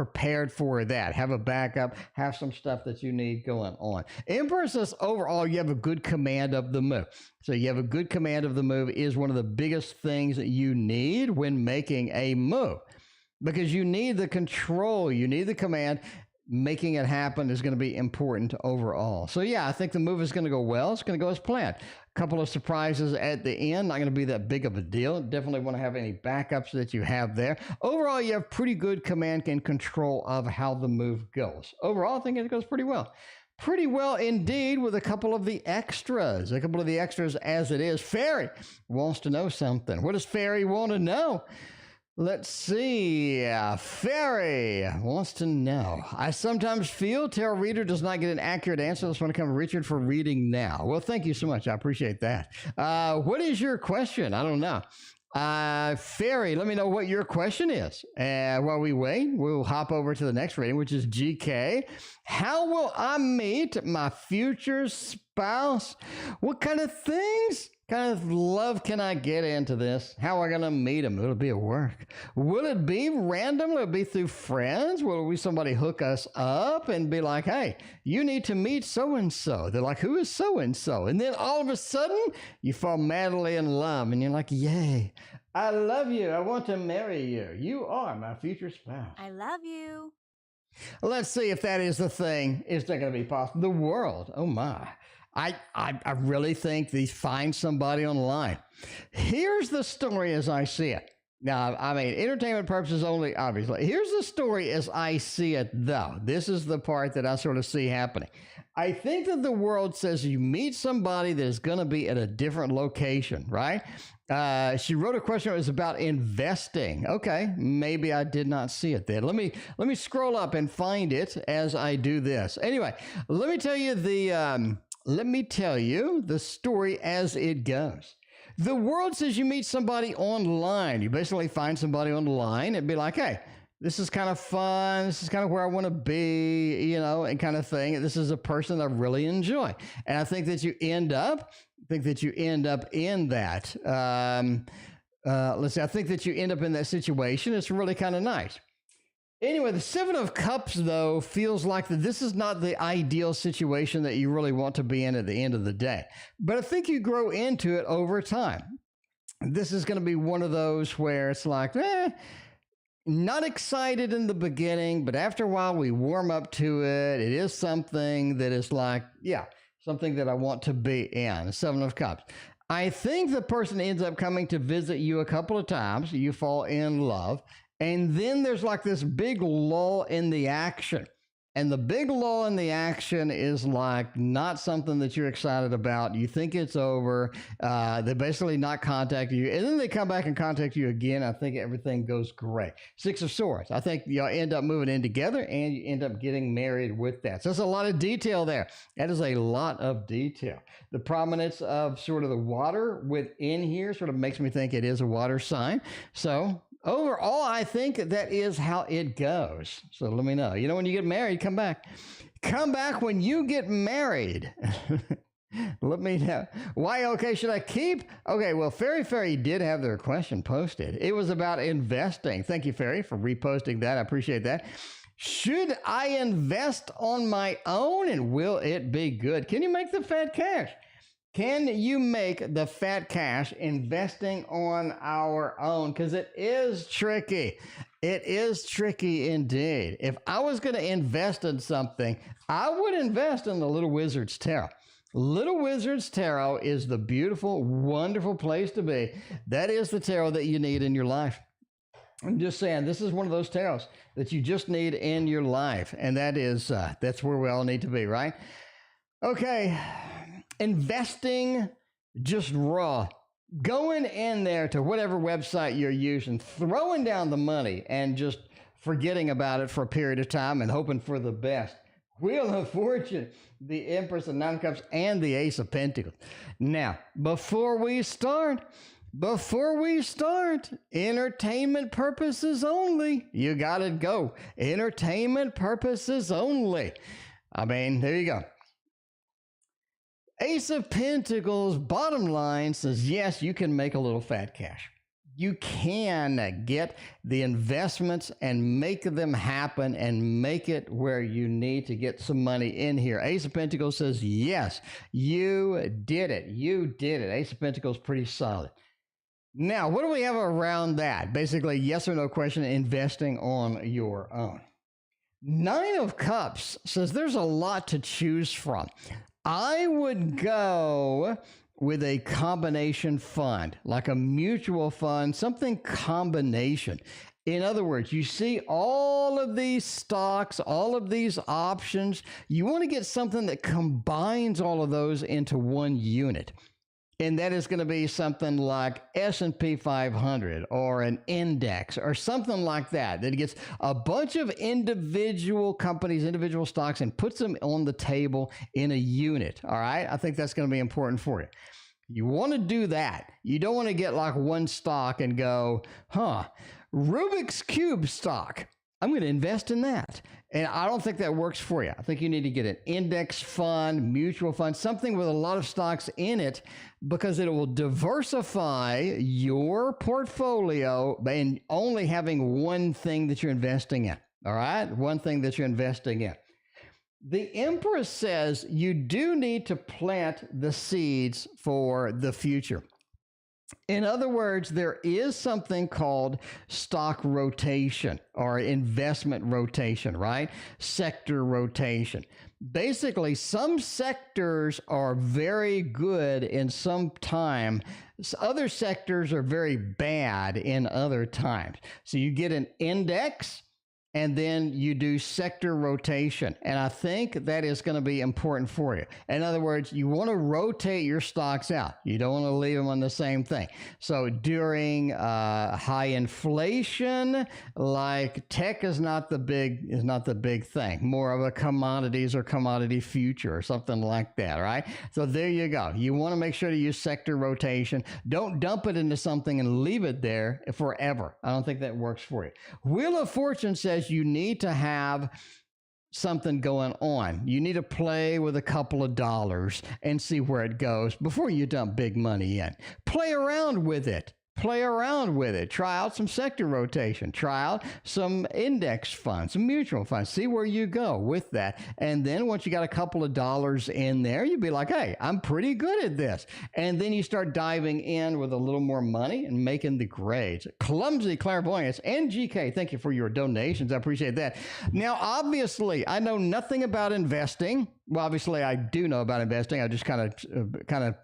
prepared for that. Have a backup, have some stuff that you need going on. Emperor says overall you have a good command of the move. So you have a good command of the move is one of the biggest things that you need when making a move, because you need the control, you need the command. Making it happen is going to be important overall. So yeah, I think the move is going to go well. It's going to go as planned. A couple of surprises at the end, not going to be that big of a deal. Definitely want to have any backups that you have there. Overall, you have pretty good command and control of how the move goes. Overall, I think it goes pretty well. Pretty well indeed, with a couple of the extras. A couple of the extras as it is. Fairy wants to know something. What does Fairy want to know? Let's see. Fairy wants to know. I sometimes feel tarot reader does not get an accurate answer. Let's want to come to Richard for reading now. Well, thank you so much. I appreciate that. What is your question? I don't know. Fairy, let me know what your question is. While we wait, we'll hop over to the next reading, which is GK. How will I meet my future spouse? What kind of things? Kind of love can I get into this? How am I going to meet him? Will it be at work? Will it be random? Will it be through friends? Will we somebody hook us up and be like, hey, you need to meet so-and-so? They're like, who is so-and-so? And then all of a sudden, you fall madly in love and you're like, yay, I love you. I want to marry you. You are my future spouse. I love you. Let's see if that is the thing. Is that going to be possible? The world. Oh my. I really think these find somebody online. Here's the story as I see it. Now, I mean, entertainment purposes only, obviously. Here's the story as I see it, though. This is the part that I sort of see happening. I think that the world says you meet somebody that is going to be at a different location, right? She wrote a question that was about investing. Okay, maybe I did not see it then. Let me scroll up and find it as I do this. Anyway, let me tell you the story as it goes. The world says you meet somebody online. You basically find somebody online and be like, hey, this is kind of fun. This is kind of where I want to be, you know, and kind of thing. This is a person I really enjoy. And I think that you end up in that. Let's see. I think that you end up in that situation. It's really kind of nice. Anyway, the Seven of Cups, though, feels like that this is not the ideal situation that you really want to be in at the end of the day. But I think you grow into it over time. This is going to be one of those where it's like, not excited in the beginning, but after a while we warm up to it. It is something that is like, yeah, something that I want to be in. Seven of Cups. I think the person ends up coming to visit you a couple of times. You fall in love. And then there's like this big lull in the action. And the big lull in the action is like not something that you're excited about. You think it's over. They basically not contact you. And then they come back and contact you again. I think everything goes great. Six of Swords. I think y'all end up moving in together and you end up getting married with that. So that's a lot of detail there. That is a lot of detail. The prominence of sort of the water within here sort of makes me think it is a water sign. So overall, I think that is how it goes. So let me know. You know, when you get married, come back. Come back when you get married. Let me know. Why, okay, should I keep? Okay, well, Fairy did have their question posted. It was about investing. Thank you, Fairy, for reposting that. I appreciate that. Should I invest on my own and will it be good? Can you make the fat cash? Can you make the fat cash investing on our own? Because it is tricky. It is tricky indeed. If I was going to invest in something, I would invest in the Little Wizard's Tarot. Little Wizard's Tarot is the beautiful, wonderful place to be. That is the tarot that you need in your life. I'm just saying, this is one of those tarots that you just need in your life. And that's where we all need to be, right? Okay. Investing just raw, going in there to whatever website you're using, throwing down the money and just forgetting about it for a period of time and hoping for the best. Wheel of Fortune, the Empress of Nine of Cups, and the Ace of Pentacles. Now, before we start, entertainment purposes only. You got to go. Entertainment purposes only. I mean, there you go. Ace of Pentacles, bottom line says, yes, you can make a little fat cash. You can get the investments and make them happen and make it where you need to get some money in here. Ace of Pentacles says, yes, you did it. You did it. Ace of Pentacles, pretty solid. Now, what do we have around that? Basically, yes or no question, investing on your own. Nine of Cups says there's a lot to choose from. I would go with a combination fund, like a mutual fund, something combination. In other words, you see all of these stocks, all of these options. You want to get something that combines all of those into one unit. And that is going to be something like S&P 500 or an index or something like that, that gets a bunch of individual companies, individual stocks, and puts them on the table in a unit. All right. I think that's going to be important for you. You want to do that. You don't want to get like one stock and go, Rubik's Cube stock. I'm going to invest in that. And I don't think that works for you. I think you need to get an index fund, mutual fund, something with a lot of stocks in it, because it will diversify your portfolio by only having one thing that you're investing in. All right? One thing that you're investing in. The Empress says you do need to plant the seeds for the future. In other words, there is something called stock rotation or investment rotation, right? Sector rotation. Basically, some sectors are very good in some time. Other sectors are very bad in other times. So you get an index, and then you do sector rotation. And I think that is going to be important for you. In other words, you want to rotate your stocks out. You don't want to leave them on the same thing. So during high inflation, like tech is not the big thing. More of a commodities or commodity future or something like that, right? So there you go. You want to make sure to use sector rotation. Don't dump it into something and leave it there forever. I don't think that works for you. Wheel of Fortune says you need to have something going on. You need to play with a couple of dollars and see where it goes before you dump big money in. Play around with it. Play around with it. Try out some sector rotation. Try out some index funds, some mutual funds. See where you go with that. And then once you got a couple of dollars in there, you'd be like, hey, I'm pretty good at this. And then you start diving in with a little more money and making the grades. Clumsy Clairvoyance and GK, thank you for your donations. I appreciate that. Now, obviously, I know nothing about investing. Well, obviously, I do know about investing. I just kind of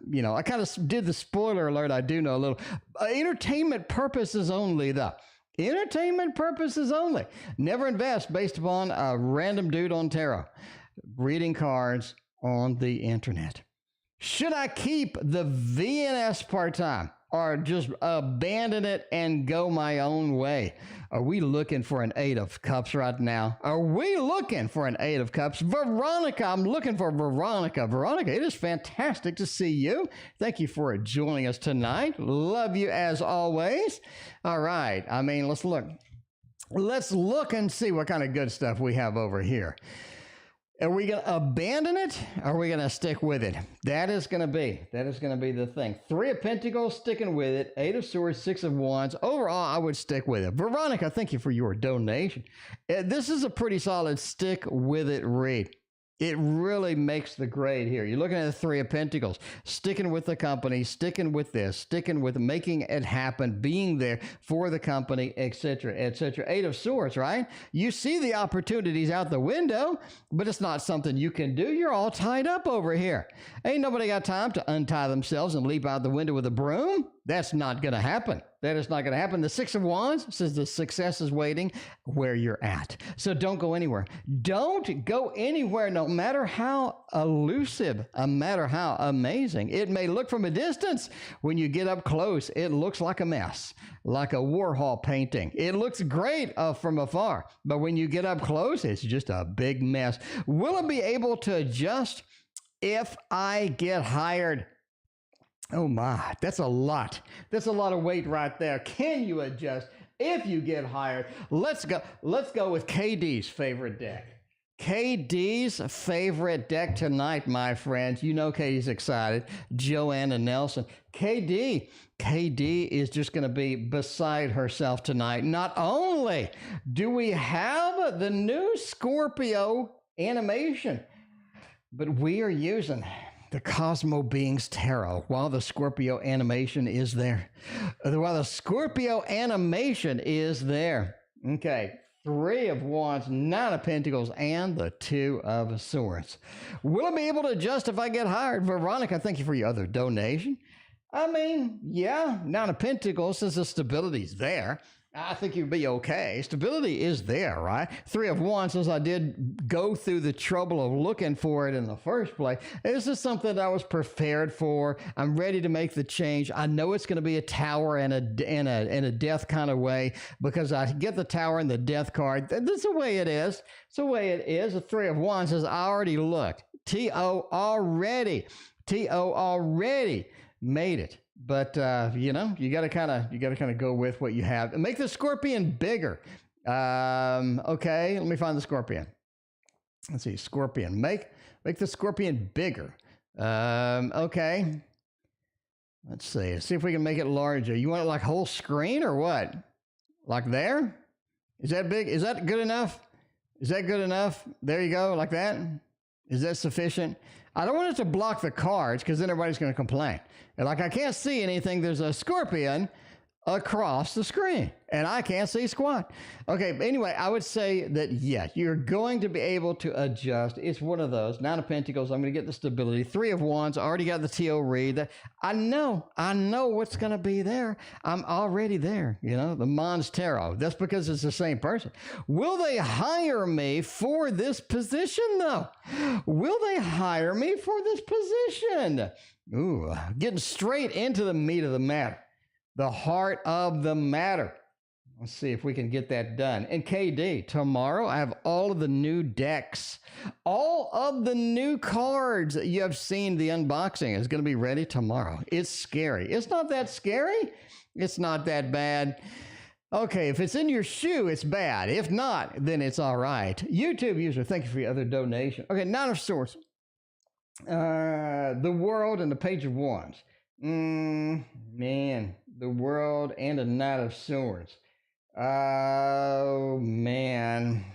did the spoiler alert. I do know a little. Entertainment purposes only, though. Entertainment purposes only. Never invest based upon a random dude on tarot reading cards on the internet. Should I keep the VNS part-time or just abandon it and go my own way? Are we looking for an 8 of Cups right now? Are we looking for an 8 of Cups? Veronica, I'm looking for Veronica. Veronica, it is fantastic to see you. Thank you for joining us tonight. Love you as always. All right. I mean, let's look. Let's look and see what kind of good stuff we have over here. Are we going to abandon it? Or are we going to stick with it? That is going to be the thing. 3 of Pentacles, sticking with it. 8 of Swords, 6 of Wands. Overall, I would stick with it. Veronica, thank you for your donation. This is a pretty solid stick with it read. It really makes the grade here. You're looking at the 3 of Pentacles, sticking with the company, sticking with this, sticking with making it happen, being there for the company, etc., etc. 8 of Swords, right? You see the opportunities out the window, but it's not something you can do. You're all tied up over here. Ain't nobody got time to untie themselves and leap out the window with a broom. That's not going to happen. That is not going to happen. The 6 of Wands says the success is waiting where you're at. So don't go anywhere. Don't go anywhere, no matter how elusive, no matter how amazing. It may look from a distance. When you get up close, it looks like a mess, like a Warhol painting. It looks great from afar, but when you get up close, it's just a big mess. Will it be able to adjust if I get hired? Oh my, that's a lot. That's a lot of weight right there. Can you adjust if you get hired? Let's go with KD's favorite deck. KD's favorite deck tonight, my friends. You know KD's excited. Joanna Nelson. KD is just going to be beside herself tonight. Not only do we have the new Scorpio animation, but we are using the Cosmo Beings Tarot while the Scorpio animation is there. While the Scorpio animation is there. Okay, 3 of Wands, 9 of Pentacles, and the 2 of Swords. Will I be able to adjust if I get hired? Veronica, thank you for your other donation. I mean, yeah, 9 of Pentacles says the stability's there. I think you'd be okay. Stability is there, right? 3 of Wands says I did go through the trouble of looking for it in the first place. This is something that I was prepared for. I'm ready to make the change. I know it's going to be a tower and a death kind of way because I get the tower and the death card. That's the way it is. It's the way it is. The 3 of Wands says I already looked. T.O. already made it. But, you know, you got to kind of go with what you have and make the Scorpion bigger. Okay, let me find the Scorpion. Let's see, Scorpion. Make the Scorpion bigger. Okay. Let's see if we can make it larger. You want it like whole screen or what? Like there? Is that big? Is that good enough? Is that good enough? There you go, like that. Is that sufficient? I don't want it to block the cards because then everybody's going to complain. And like, I can't see anything. There's a Scorpion across the screen and I can't see squat. Okay, but anyway, I would say that, yes, you're going to be able to adjust. It's one of those. 9 of Pentacles, I'm going to get the stability. 3 of Wands, I already got the T.O. read. I know what's going to be there. I'm already there, you know, the Mons Tarot. That's because it's the same person. Will they hire me for this position, though? Will they hire me for this position? Ooh, getting straight into the meat of the matter. The heart of the matter. Let's see if we can get that done. And KD, tomorrow I have all of the new decks. All of the new cards that you have seen the unboxing is going to be ready tomorrow. It's scary. It's not that scary. It's not that bad. Okay, if it's in your shoe, it's bad. If not, then it's all right. YouTube user, thank you for your other donation. Okay, 9 of Swords. The World and the Page of Wands. Man, the world, and a Knight of Swords. Oh, man.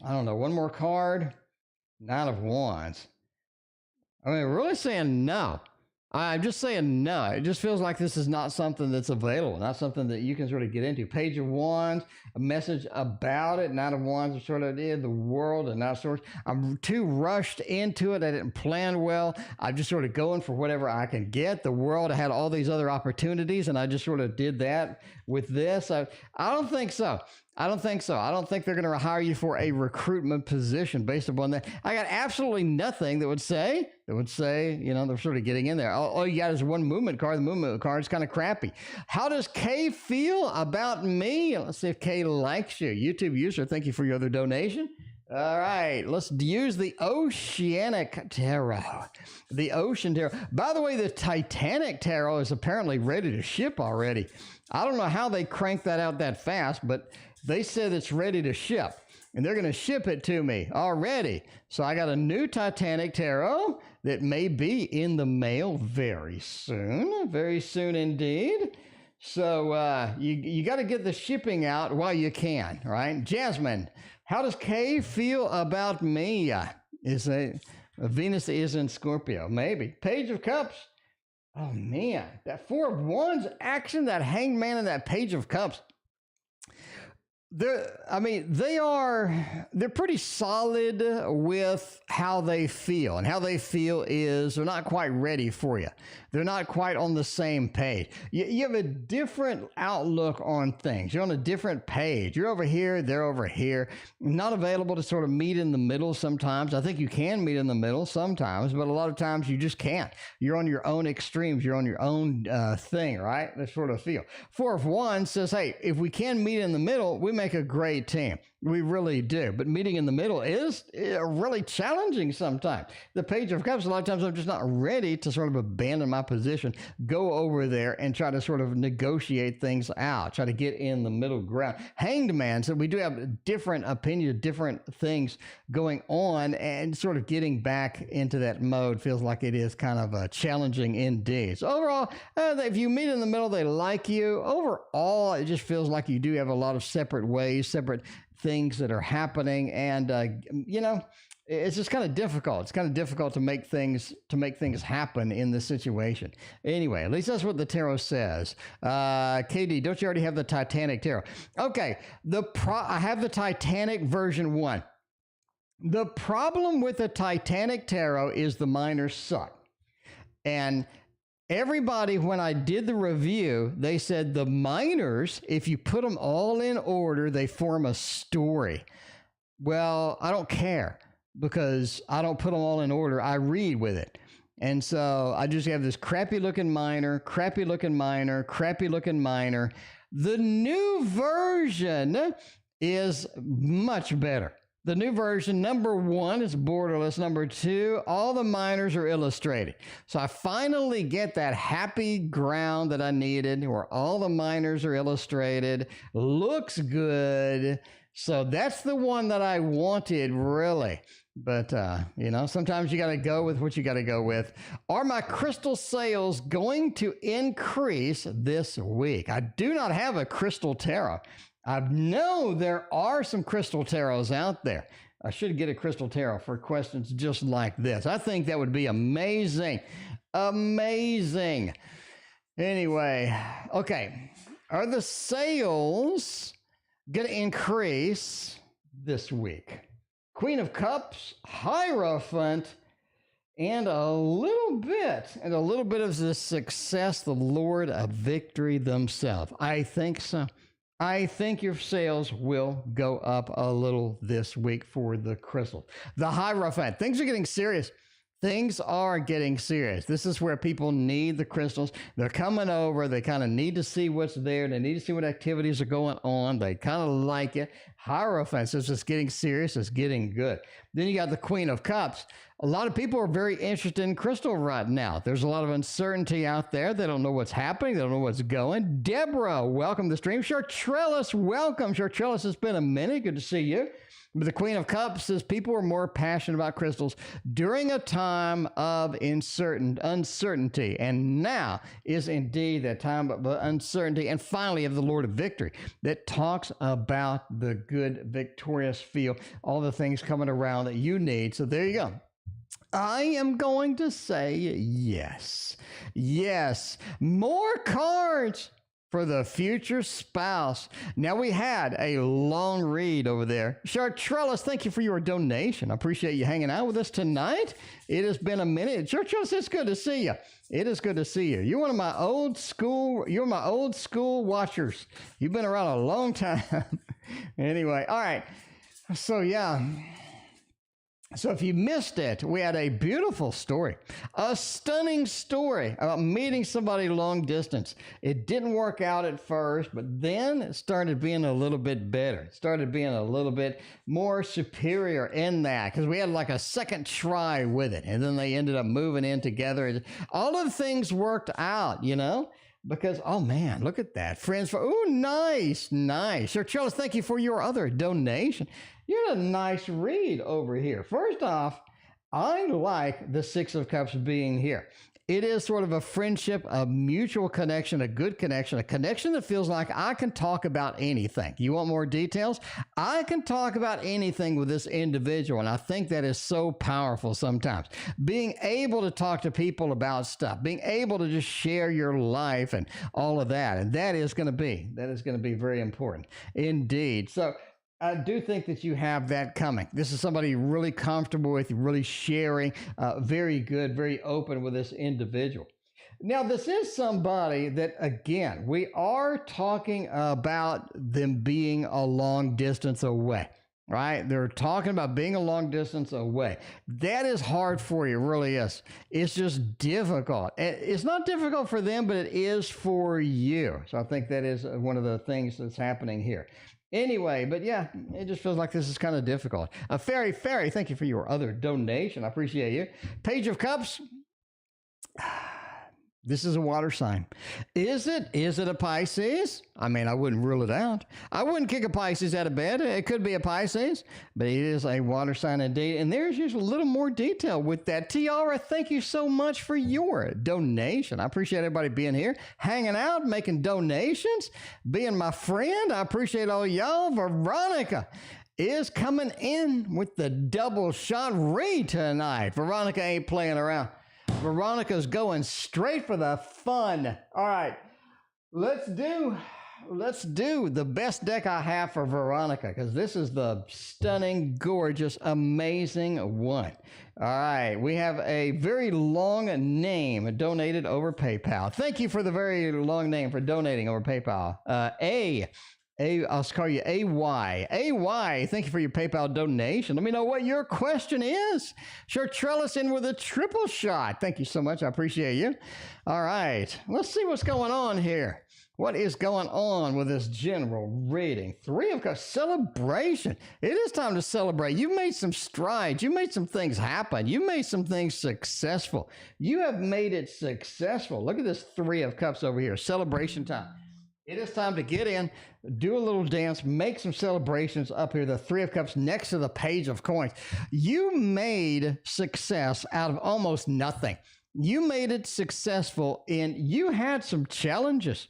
I don't know. One more card. Knight of Wands. I mean, really saying no. I'm just saying no. It just feels like this is not something that's available, not something that you can sort of get into. Page of Wands, a message about it. Knight of Wands is sort of the world and Knight of Swords. I'm too rushed into it. I didn't plan well. I'm just sort of going for whatever I can get. The world, I had all these other opportunities, and I just sort of did that with this. I don't think so. I don't think so. I don't think they're going to hire you for a recruitment position based upon that. I got absolutely nothing that would say, they're sort of getting in there. All you got is one movement card. The movement card is kind of crappy. How does Kay feel about me? Let's see if Kay likes you. YouTube user, thank you for your other donation. All right, let's use the Oceanic Tarot. The Ocean Tarot. By the way, the Titanic Tarot is apparently ready to ship already. I don't know how they cranked that out that fast, but they said it's ready to ship, and they're going to ship it to me already. So I got a new Titanic Tarot that may be in the mail very soon indeed. So you got to get the shipping out while you can, right? Jasmine, how does Kay feel about me? Venus is in Scorpio, maybe. Page of Cups. Oh, man, that Four of Wands action, that Hanged Man and that Page of Cups. They're pretty solid with how they feel, and how they feel is they're not quite ready for you. They're not quite on the same page. You have a different outlook on things. You're on a different page. You're over here, they're over here. Not available to sort of meet in the middle sometimes. I think you can meet in the middle sometimes, but a lot of times you just can't. You're on your own extremes. You're on your own thing, right? That sort of feel. Four of Wands says, hey, if we can meet in the middle, we make a great team. We really do. But meeting in the middle is really challenging sometimes. The Page of Cups, a lot of times I'm just not ready to sort of abandon my position, go over there and try to sort of negotiate things out, try to get in the middle ground. Hanged Man, so we do have different opinions, different things going on, and sort of getting back into that mode feels like it is kind of challenging indeed. So overall, if you meet in the middle, they like you. Overall, it just feels like you do have a lot of separate ways, separate things that are happening, and it's just kind of difficult. It's kind of difficult to make things happen in this situation. Anyway, at least that's what the tarot says. KD, don't you already have the Titanic Tarot? Okay, I have the Titanic version 1. The problem with the Titanic Tarot is the minors suck. And everybody, when I did the review, they said the minors, if you put them all in order, they form a story. Well, I don't care, because I don't put them all in order. I read with it. And so I just have this crappy looking minor, crappy looking minor, crappy looking minor. The new version is much better. The new version, number 1, is borderless. Number 2, all the minors are illustrated. So I finally get that happy ground that I needed, where all the minors are illustrated. Looks good. So that's the one that I wanted, really. But, sometimes you got to go with what you got to go with. Are my crystal sales going to increase this week? I do not have a crystal tarot. I know there are some crystal tarots out there. I should get a crystal tarot for questions just like this. I think that would be amazing. Amazing. Anyway, okay. Are the sales going to increase this week? Queen of Cups, Hierophant, and a little bit of the success, the Lord of Victory themselves. I think so. I think your sales will go up a little this week for the crystals. The Hierophant, things are getting serious. Things are getting serious. This is where people need the crystals. They're coming over. They kind of need to see what's there. They need to see what activities are going on. They kind of like it. Hierophant says it's getting serious, it's getting good. Then you got the Queen of Cups. A lot of people are very interested in crystal right now. There's a lot of uncertainty out there. They don't know what's happening. They don't know what's going. Deborah, welcome to the stream. Chartrellis, welcome. Chartrellis, it's been a minute. Good to see you. But the Queen of Cups says people are more passionate about crystals during a time of uncertainty. And now is indeed that time of uncertainty. And finally, of the Lord of Victory that talks about the good, victorious feel, all the things coming around that you need. So there you go. I am going to say yes. Yes. More cards for the future spouse. Now, we had a long read over there. Chartrellis, thank you for your donation. I appreciate you hanging out with us tonight. It has been a minute. Chartrellis, it's good to see you. It is good to see you. You're my old school watchers. You've been around a long time. Anyway, all right. So, yeah. So if you missed it, we had a beautiful story, a stunning story about meeting somebody long distance. It didn't work out at first, but then it started being a little bit better. It started being a little bit more superior in that because we had like a second try with it. And then they ended up moving in together. All of the things worked out, you know. Because, oh man, look at that. Friends, oh, nice. Sir Charles, thank you for your other donation. You had a nice read over here. First off, I like the Six of Cups being here. It is sort of a friendship, a mutual connection, a good connection, a connection that feels like I can talk about anything. You want more details? I can talk about anything with this individual, and I think that is so powerful sometimes. Being able to talk to people about stuff, being able to just share your life and all of that, and that is going to be very important indeed. So I do think that you have that coming. This is somebody you're really comfortable with, really sharing, very good, very open with this individual. Now, this is somebody that, again, we are talking about them being a long distance away, right? They're talking about being a long distance away. That is hard for you, really is. It's just difficult. It's not difficult for them, but it is for you. So I think that is one of the things that's happening here. Anyway, but yeah, it just feels like this is kind of difficult. Fairy, thank you for your other donation. I appreciate you. Page of Cups. This is a water sign. Is it a Pisces? I mean, I wouldn't rule it out. I wouldn't kick a Pisces out of bed. It could be a Pisces, but it is a water sign indeed. And there's just a little more detail with that. Tiara, thank you so much for your donation. I appreciate everybody being here, hanging out, making donations, being my friend. I appreciate all y'all. Veronica is coming in with the double shot read tonight. Veronica ain't playing around. Veronica's going straight for the fun. All right, let's do the best deck I have for Veronica because this is the stunning, gorgeous, amazing one. All right, we have a very long name donated over PayPal. Thank you for the very long name for donating over PayPal. I'll call you AY. AY, thank you for your PayPal donation. Let me know what your question is. Chartrellis in with a triple shot. Thank you so much. I appreciate you. All right, let's see what's going on here. What is going on with this general reading? Three of Cups, celebration. It is time to celebrate. You've made some strides. You made some things happen. You made some things successful. You have made it successful. Look at this Three of Cups over here. Celebration time. It is time to get in, do a little dance, make some celebrations up here. The Three of Cups next to the Page of Coins. You made success out of almost nothing. You made it successful, and you had some challenges.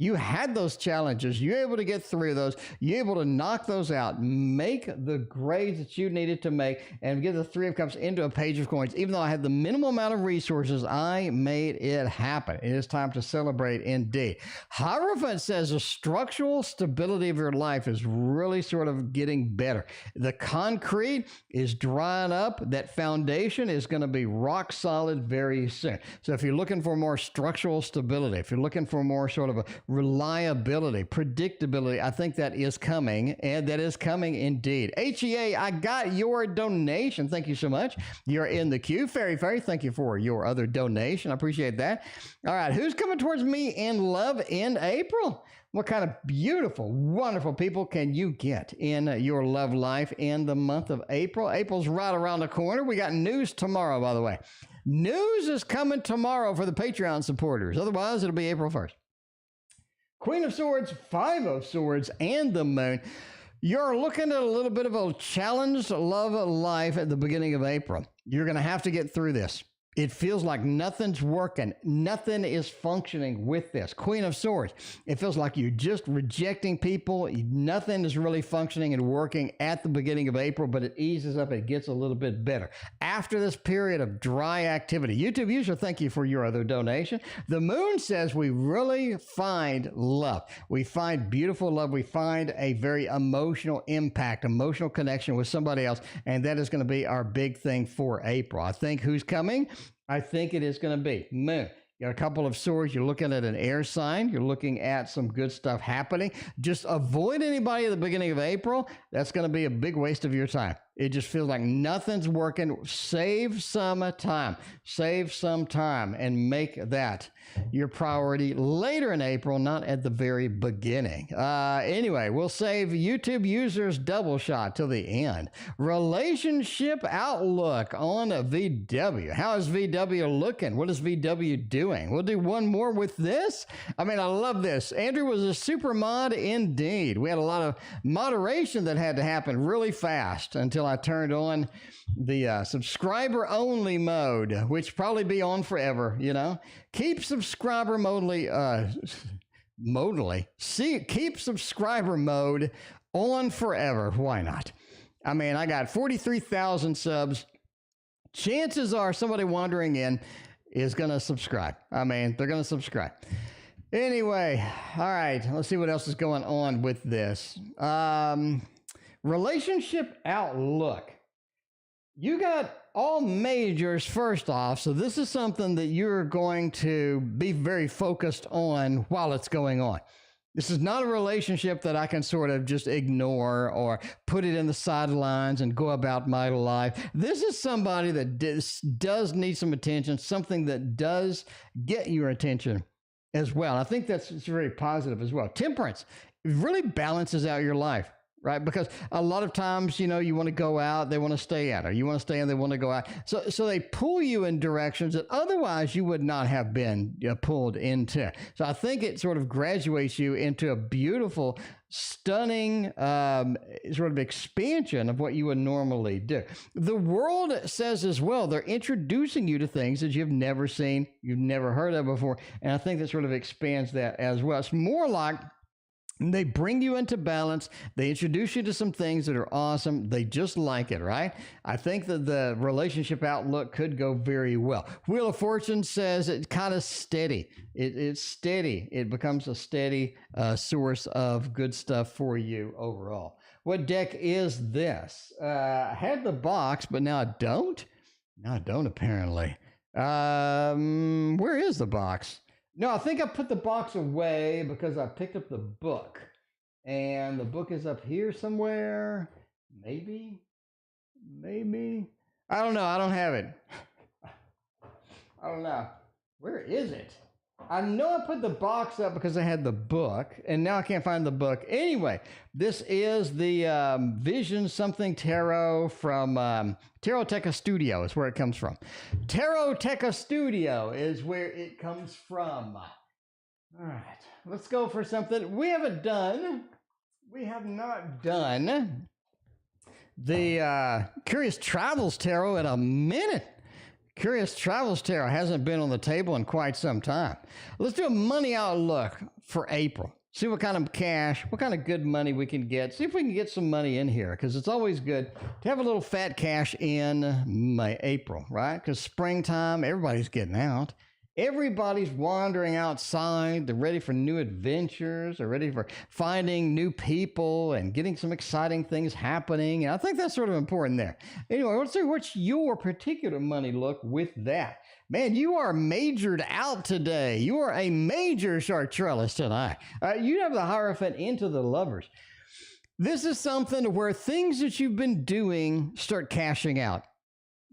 You had those challenges. You're able to get through those. You're able to knock those out, make the grades that you needed to make, and get the Three of Cups into a Page of Coins. Even though I had the minimal amount of resources, I made it happen. It is time to celebrate indeed. Hierophant says the structural stability of your life is really sort of getting better. The concrete is drying up. That foundation is going to be rock solid very soon. So if you're looking for more structural stability, if you're looking for more sort of a reliability, predictability, I think that is coming, and that is coming indeed. HEA, I got your donation. Thank you so much. You're in the queue. Fairy, thank you for your other donation. I appreciate that. All right, who's coming towards me in love in April? What kind of beautiful, wonderful people can you get in your love life in the month of April? April's right around the corner. We got news tomorrow, by the way. News is coming tomorrow for the Patreon supporters. Otherwise, it'll be April 1st. Queen of Swords, Five of Swords, and the Moon. You're looking at a little bit of a challenged love life at the beginning of April. You're going to have to get through this. It feels like nothing's working. Nothing is functioning with this. Queen of Swords. It feels like you're just rejecting people. Nothing is really functioning and working at the beginning of April, but it eases up. It gets a little bit better. After this period of dry activity, YouTube user, thank you for your other donation. The Moon says we really find love. We find beautiful love. We find a very emotional impact, emotional connection with somebody else, and that is going to be our big thing for April. I think who's coming? I think it is going to be Moon. You got a couple of swords. You're looking at an air sign. You're looking at some good stuff happening. Just avoid anybody at the beginning of April. That's going to be a big waste of your time. It just feels like nothing's working. Save some time. Save some time and make that your priority later in April, not at the very beginning. Anyway, we'll save YouTube users double shot till the end. Relationship outlook on VW. How is VW looking? What is VW doing? We'll do one more with this. I mean, I love this. Andrew was a super mod indeed. We had a lot of moderation that had to happen really fast until I turned on the subscriber only mode, which probably be on forever, you know. Keep subscriber keep subscriber mode on forever. Why not? I mean, I got 43,000 subs. Chances are somebody wandering in is going to subscribe. I mean, they're going to subscribe. Anyway, all right, let's see what else is going on with this. Relationship outlook. You got all majors first off, so this is something that you're going to be very focused on while it's going on. This is not a relationship that I can sort of just ignore or put it in the sidelines and go about my life. This is somebody that does need some attention, something that does get your attention as well. I think it's very positive as well. Temperance really balances out your life. Right? Because a lot of times, you know, you want to go out, they want to stay out, or you want to stay in, they want to go out. So they pull you in directions that otherwise you would not have been pulled into. So I think it sort of graduates you into a beautiful, stunning sort of expansion of what you would normally do. The world says as well, they're introducing you to things that you've never seen, you've never heard of before. And I think that sort of expands that as well. It's more like they bring you into balance. They introduce you to some things that are awesome. They just like it, right? I think that the relationship outlook could go very well. Wheel of Fortune says it's kind of steady. It's steady. It becomes a steady source of good stuff for you overall. What deck is this? I had the box, but now I don't. Now I don't, apparently. Where is the box? No, I think I put the box away because I picked up the book. And the book is up here somewhere. Maybe. I don't know. I don't have it. I don't know. Where is it? I know I put the box up because I had the book, and now I can't find the book. Anyway, this is the Vision Something Tarot from Taroteca Studio is where it comes from. Taroteca Studio is where it comes from. All right, let's go for something we haven't done. We have not done the Curious Travels Tarot in a minute. Curious Travels Tarot hasn't been on the table in quite some time. Let's do a money outlook for April. See what kind of cash, what kind of good money we can get. See if we can get some money in here, because it's always good to have a little fat cash in April, right? Because springtime, everybody's getting out. Everybody's wandering outside. They're ready for new adventures. They're ready for finding new people and getting some exciting things happening. And I think that's sort of important there. Anyway, let's see what's your particular money look with that. Man, you are majored out today. You are a major Chartrellis tonight. You have the Hierophant into the Lovers. This is something where things that you've been doing start cashing out.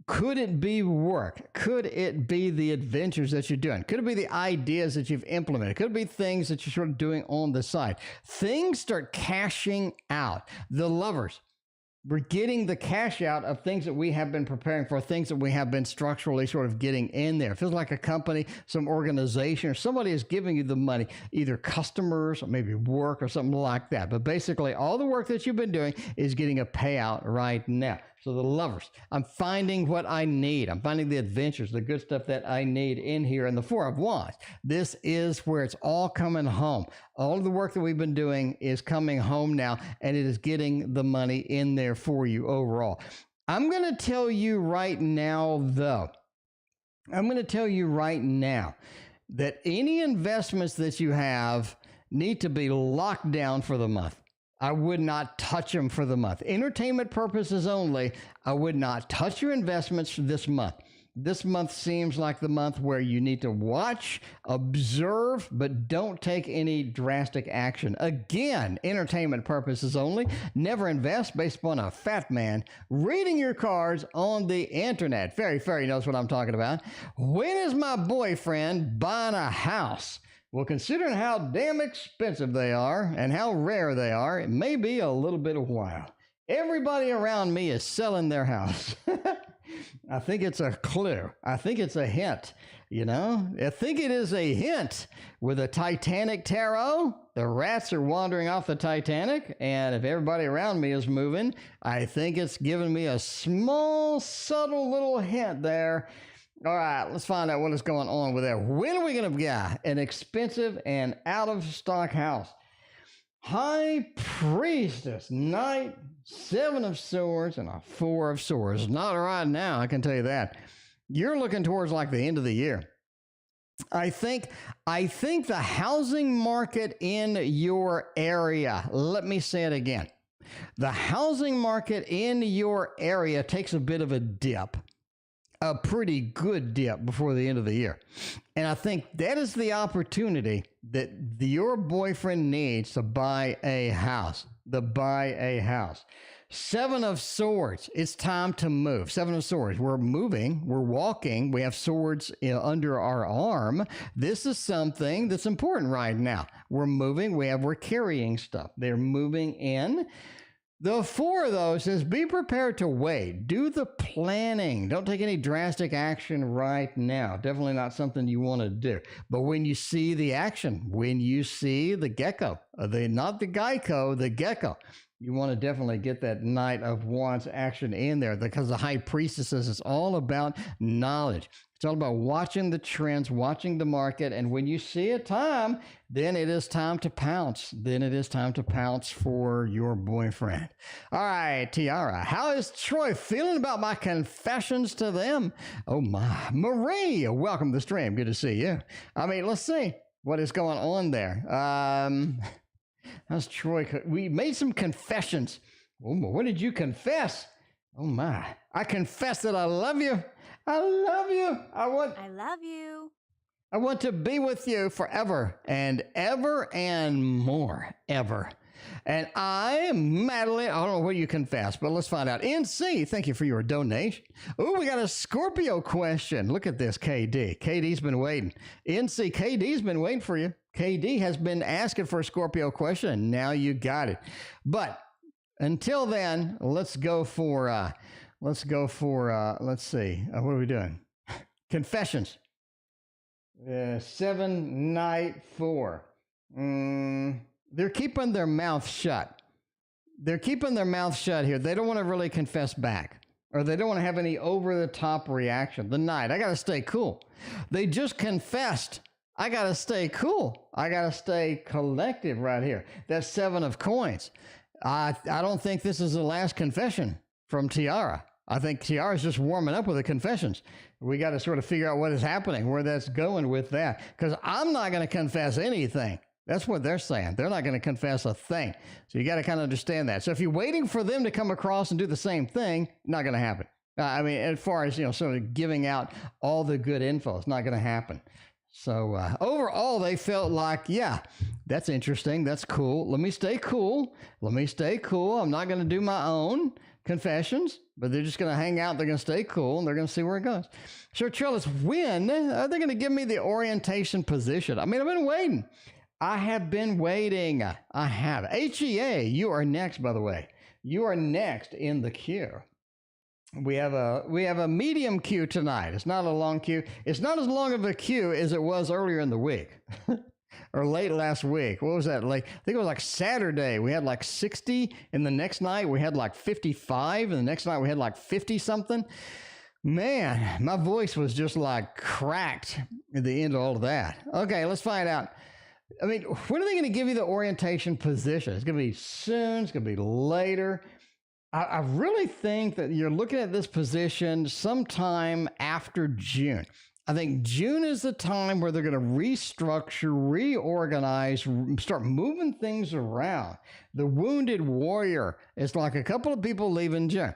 Could it be work? Could it be the adventures that you're doing? Could it be the ideas that you've implemented? Could it be things that you're sort of doing on the side? Things start cashing out. The lovers, we're getting the cash out of things that we have been preparing for, things that we have been structurally sort of getting in there. It feels like a company, some organization, or somebody is giving you the money, either customers or maybe work or something like that. But basically, all the work that you've been doing is getting a payout right now. So the lovers, I'm finding what I need. I'm finding the adventures, the good stuff that I need in here. And the Four of Wands, this is where it's all coming home. All of the work that we've been doing is coming home now, and it is getting the money in there for you overall. I'm going to tell you right now, though, that any investments that you have need to be locked down for the month. I would not touch them for the month. Entertainment purposes only, I would not touch your investments for this month. This month seems like the month where you need to watch, observe, but don't take any drastic action. Again, entertainment purposes only. Never invest based upon a fat man reading your cards on the internet. Fairy knows what I'm talking about. When is my boyfriend buying a house? Well, considering how damn expensive they are and how rare they are, it may be a little bit of a while. Everybody around me is selling their house. I think it's a clue. I think it's a hint. I think it is a hint. With a Titanic tarot, the rats are wandering off the Titanic, and if everybody around me is moving, I think it's giving me a small, subtle little hint there. All right, let's find out what is going on with that. When are we going to get an expensive and out-of-stock house? High Priestess, Knight, Seven of Swords, and a Four of Swords. Not right now, I can tell you that. You're looking towards like the end of the year. I think the housing market in your area, let me say it again. The housing market in your area takes a bit of a dip. A pretty good dip before the end of the year. And I think that is the opportunity that your boyfriend needs to buy a house. Seven of Swords, it's time to move. Seven of Swords, we're moving, we're walking, we have swords under our arm. This is something that's important right now. We're moving, we're carrying stuff. They're moving in. The Four of those says, be prepared to wait. Do the planning. Don't take any drastic action right now. Definitely not something you want to do. But when you see the action, when you see the gecko, not the Geico, the gecko, you want to definitely get that Knight of Wands action in there, because the High Priestess says it's all about knowledge. It's all about watching the trends, watching the market, and when you see a time, then it is time to pounce. Then it is time to pounce for your boyfriend. All right, Tiara, how is Troy feeling about my confessions to them? Oh my. Marie, welcome to the stream. Good to see you. Let's see what is going on there. How's Troy? We made some confessions. Oh, what did you confess? Oh my. I confess that I love you. I love you. I love you. I want to be with you forever and ever and more ever. And I, Madeline, I don't know what you confess, but let's find out. NC, thank you for your donation. Oh, we got a Scorpio question. Look at this, KD. KD's been waiting. NC, KD's been waiting for you. KD has been asking for a Scorpio question, and now you got it. But until then, let's see. What are we doing? Confessions. 7, Knight, 4. They're keeping their mouth shut. They're keeping their mouth shut here. They don't want to really confess back, or they don't want to have any over-the-top reaction. The Knight, I got to stay cool. They just confessed. I got to stay cool. I got to stay collective right here. That's 7 of Coins. I don't think this is the last confession from Tiara. I think Tiara's just warming up with the confessions. We got to sort of figure out what is happening, where that's going with that. Because I'm not going to confess anything. That's what they're saying. They're not going to confess a thing. So you got to kind of understand that. So if you're waiting for them to come across and do the same thing, not going to happen. As far as, sort of giving out all the good info, it's not going to happen. So overall, they felt like, yeah, that's interesting. That's cool. Let me stay cool. I'm not going to do my own confessions, but they're just going to hang out. They're going to stay cool, and they're going to see where it goes. So, Trellis, when are they going to give me the orientation position? I mean, I've been waiting. I have been waiting. I have. HEA, you are next, by the way. You are next in the queue. We have a medium queue tonight. It's not a long queue. It's not as long of a queue as it was earlier in the week or late last week. What was that? Like, I think it was like Saturday. We had like 60, and the next night we had like 55, and the next night we had like 50 something. Man, my voice was just like cracked at the end of all of that. Okay, let's find out. I mean, when are they going to give you the orientation position? It's going to be soon. It's going to be later. I really think that you're looking at this position sometime after June. I think June is the time where they're going to restructure, reorganize, start moving things around. The wounded warrior is like a couple of people leaving June.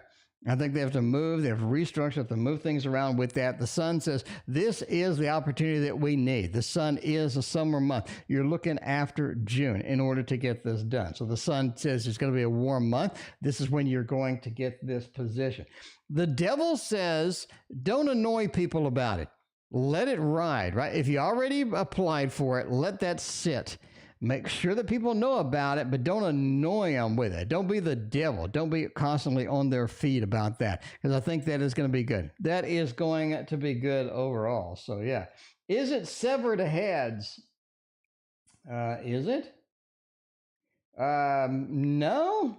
I think they have to move, they have to restructure, they have to move things around with that. The sun says, this is the opportunity that we need. The sun is a summer month. You're looking after June in order to get this done. So the sun says it's going to be a warm month. This is when you're going to get this position. The devil says, don't annoy people about it. Let it ride, right? If you already applied for it, let that sit. Make sure that people know about it, but don't annoy them with it. Don't be the devil. Don't be constantly on their feet about that, because I think that is going to be good. That is going to be good overall. So, yeah. Is it severed heads? Is it? No.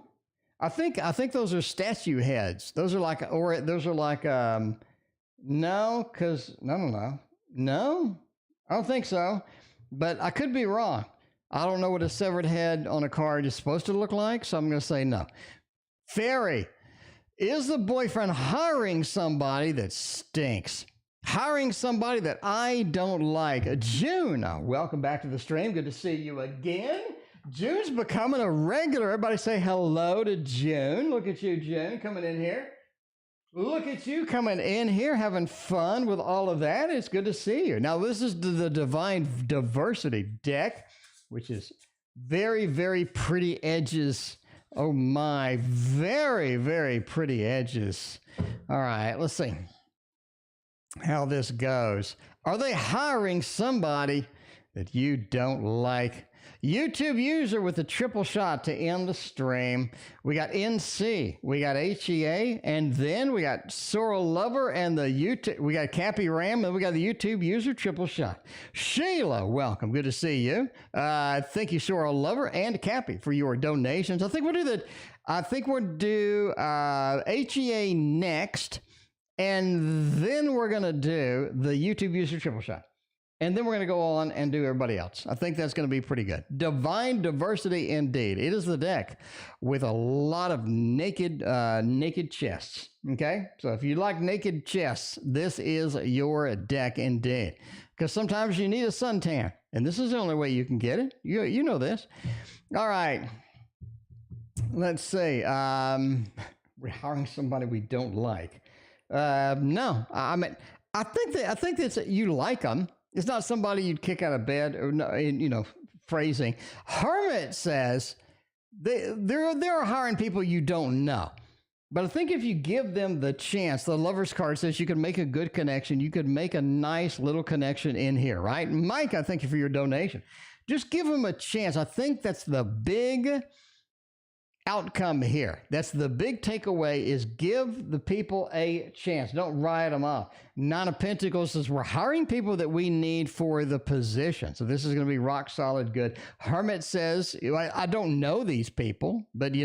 I think those are statue heads. Those are like, no, because, no, I don't think so, but I could be wrong. I don't know what a severed head on a card is supposed to look like, so I'm going to say no. Fairy, is the boyfriend hiring somebody that stinks? Hiring somebody that I don't like? June, welcome back to the stream. Good to see you again. June's becoming a regular. Everybody say hello to June. Look at you, June, coming in here. Look at you coming in here, having fun with all of that. It's good to see you. Now, this is the Divine Diversity deck, which is very, very pretty edges. Oh my, very, very pretty edges. All right, let's see how this goes. Are they hiring somebody that you don't like? YouTube user with a triple shot to end the stream. We got NC, we got HEA, and then we got Sorrel Lover and the YouTube. We got Cappy Ram, and we got the YouTube user triple shot. Sheila, welcome. Good to see you. Thank you, Sorrel Lover and Cappy, for your donations. I think we'll do HEA next, and then we're gonna do the YouTube user triple shot. And then we're going to go on and do everybody else. I think that's going to be pretty good. Divine Diversity indeed. It is the deck with a lot of naked chests. Okay? So if you like naked chests, this is your deck indeed. Because sometimes you need a suntan. And this is the only way you can get it. You know this. All right. Let's see. We're hiring somebody we don't like. No. I mean, I think that you like them. It's not somebody you'd kick out of bed, or phrasing. Hermit says they're hiring people you don't know. But I think if you give them the chance, the Lover's card says you can make a good connection. You could make a nice little connection in here, right? Mike, I thank you for your donation. Just give them a chance. I think that's the big outcome here. That's the big takeaway, is give the people a chance. Don't write them off. Nine of Pentacles says we're hiring people that we need for the position. So this is going to be rock solid good. Hermit says, I don't know these people, but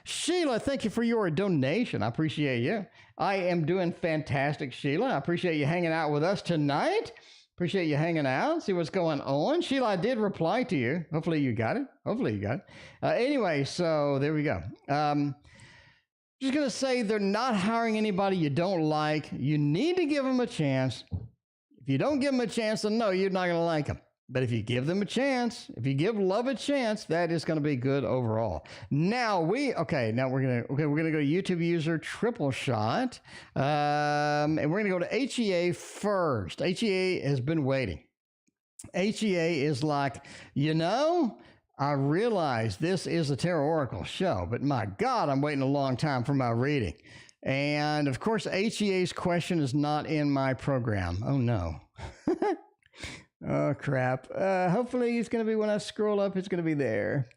Sheila, thank you for your donation. I appreciate you. I am doing fantastic, Sheila. I appreciate you hanging out with us tonight. Appreciate you hanging out. See what's going on. Sheila, I did reply to you. Hopefully you got it. Anyway, so there we go. Just going to say they're not hiring anybody you don't like. You need to give them a chance. If you don't give them a chance, then no, you're not going to like them. But if you give them a chance, if you give love a chance, that is going to be good overall. Now we're going to go to YouTube user triple shot. And we're going to go to HEA first. HEA has been waiting. HEA is like, I realize this is a Tarot Oracle show, but my God, I'm waiting a long time for my reading. And of course, HEA's question is not in my program. Oh no. Oh crap. Hopefully it's going to be when I scroll up, it's going to be there.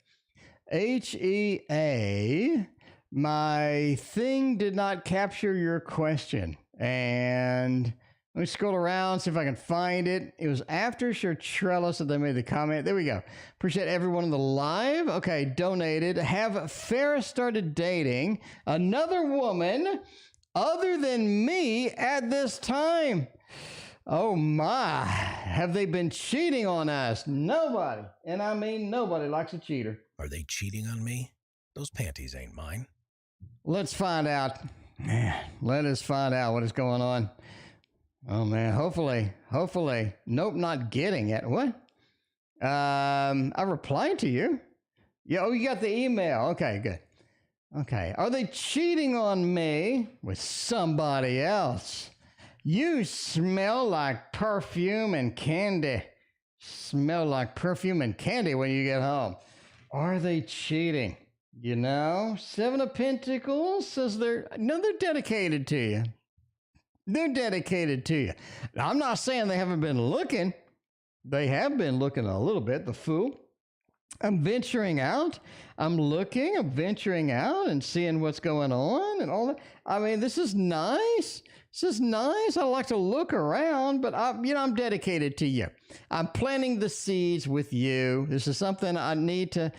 HEA, my thing did not capture your question. And let me scroll around, see if I can find it. It was after Trellis that they made the comment. There we go. Appreciate everyone in the live. Okay, donated. Have Ferris started dating another woman other than me at this time? Oh my. Have they been cheating on us? Nobody, and I mean nobody, likes a cheater. Are they cheating on me? Those panties ain't mine. Let's find out. Let us find out what is going on. Oh man, hopefully. Nope, not getting it. What? I replied to you. Yeah, oh, you got the email. Okay, good. Okay, are they cheating on me with somebody else? You smell like perfume and candy. Smell like perfume and candy when you get home. Are they cheating? You know, Seven of Pentacles says they're dedicated to you. They're dedicated to you. Now, I'm not saying they haven't been looking. They have been looking a little bit, the Fool. I'm venturing out. I'm venturing out and seeing what's going on and all that. I mean, this is nice. I like to look around, but I'm dedicated to you. I'm planting the seeds with you. This is something I need to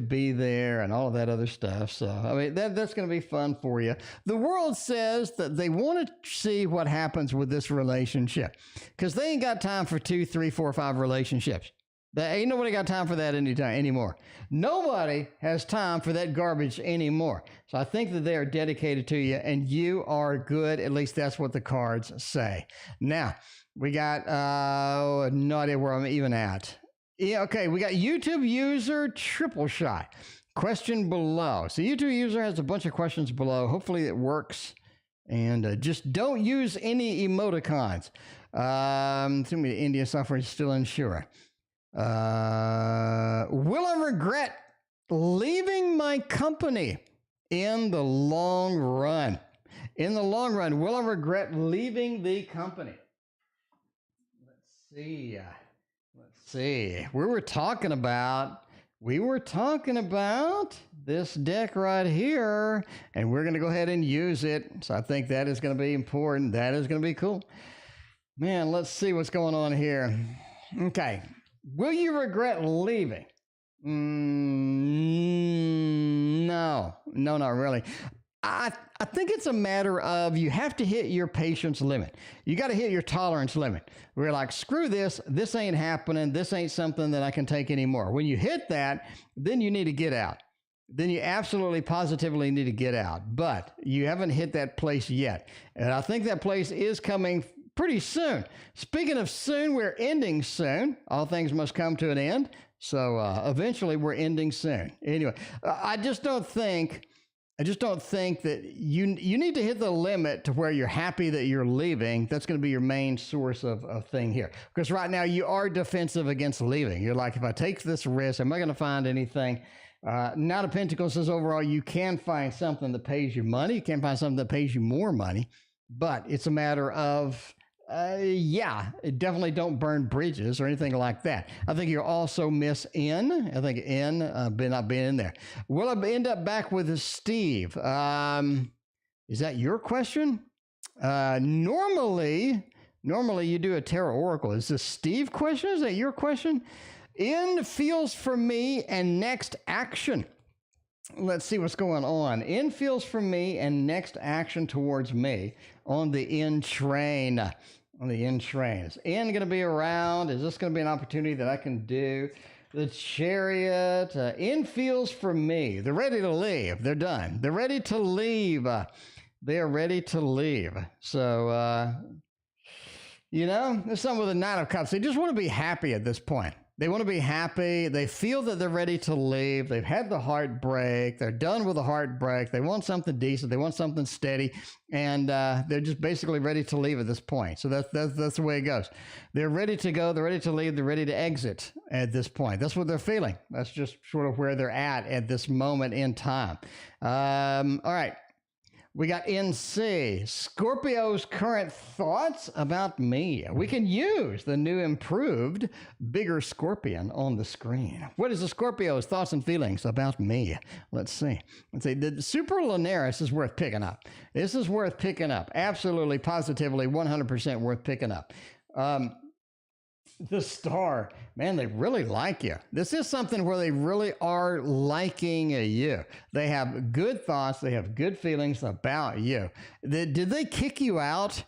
be there and all of that other stuff. So, I mean, that's going to be fun for you. The world says that they want to see what happens with this relationship because they ain't got time for 2, 3, 4, 5 relationships. Ain't nobody got time for that anymore. Nobody has time for that garbage anymore. So I think that they are dedicated to you, and you are good. At least that's what the cards say. Now, we got, no idea where I'm even at. Yeah, okay, we got YouTube user Triple Shot. Question below. So YouTube user has a bunch of questions below. Hopefully it works. And just don't use any emoticons. Too many Indian software is still unsure. Will I regret leaving my company in the long run? In the long run, will I regret leaving the company? Let's see. We were talking about this deck right here, and we're going to go ahead and use it. So I think that is going to be important. That is going to be cool. Man, let's see what's going on here. Okay. Will you regret leaving? No, not really. I think it's a matter of you have to hit your patience limit. You got to hit your tolerance limit. We're like, screw this. This ain't happening. This ain't something that I can take anymore. When you hit that, then you need to get out. Then you absolutely positively need to get out. But you haven't hit that place yet. And I think that place is coming pretty soon. Speaking of soon, we're ending soon. All things must come to an end. So eventually we're ending soon. Anyway, I just don't think that you need to hit the limit to where you're happy that you're leaving. That's going to be your main source of thing here. Because right now you are defensive against leaving. You're like, if I take this risk, am I going to find anything? Knight of Pentacles says overall you can find something that pays you money. You can find something that pays you more money. But it's a matter of definitely don't burn bridges or anything like that. I think you'll also miss N. I think N not being in there. Will I end up back with Steve? Is that your question? Normally you do a Tarot Oracle. Is this Steve question? Is that your question? N feels for me and next action. Let's see what's going on. N feels for me and next action towards me on the N train. Is N going to be around? Is this going to be an opportunity that I can do? The Chariot. N feels for me. They're ready to leave. They're done. They're ready to leave. They are ready to leave. So, there's something with the Knight of Cups. They just want to be happy at this point. They want to be happy. They feel that they're ready to leave. They've had the heartbreak. They're done with the heartbreak. They want something decent. They want something steady. And they're just basically ready to leave at this point. So that's the way it goes. They're ready to go. They're ready to leave. They're ready to exit at this point. That's what they're feeling. That's just sort of where they're at this moment in time. All right. We got NC, Scorpio's current thoughts about me. We can use the new improved bigger scorpion on the screen. What is the Scorpio's thoughts and feelings about me? Let's see. The Super Lunaris is worth picking up. This is worth picking up. Absolutely, positively, 100% worth picking up. The Star, man, they really like you. This is something where they really are liking you. They have good thoughts. They have good feelings about you. Did they kick you out?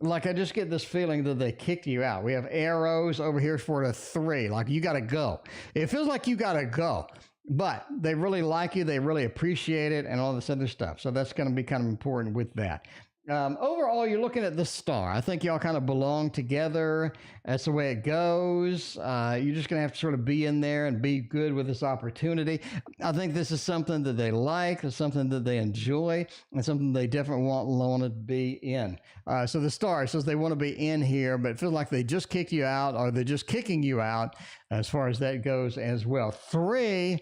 Like, I just get this feeling that they kicked you out. We have arrows over here for the 3. Like, you got to go. It feels like you got to go. But they really like you. They really appreciate it and all this other stuff. So that's going to be kind of important with that. Overall, you're looking at the Star. I think y'all kind of belong together. That's the way it goes. You're just going to have to sort of be in there and be good with this opportunity. I think this is something that they like. It's something that they enjoy and something they definitely want to be in. So the Star says they want to be in here, but it feels like they just kicked you out or they're just kicking you out as far as that goes as well. 3,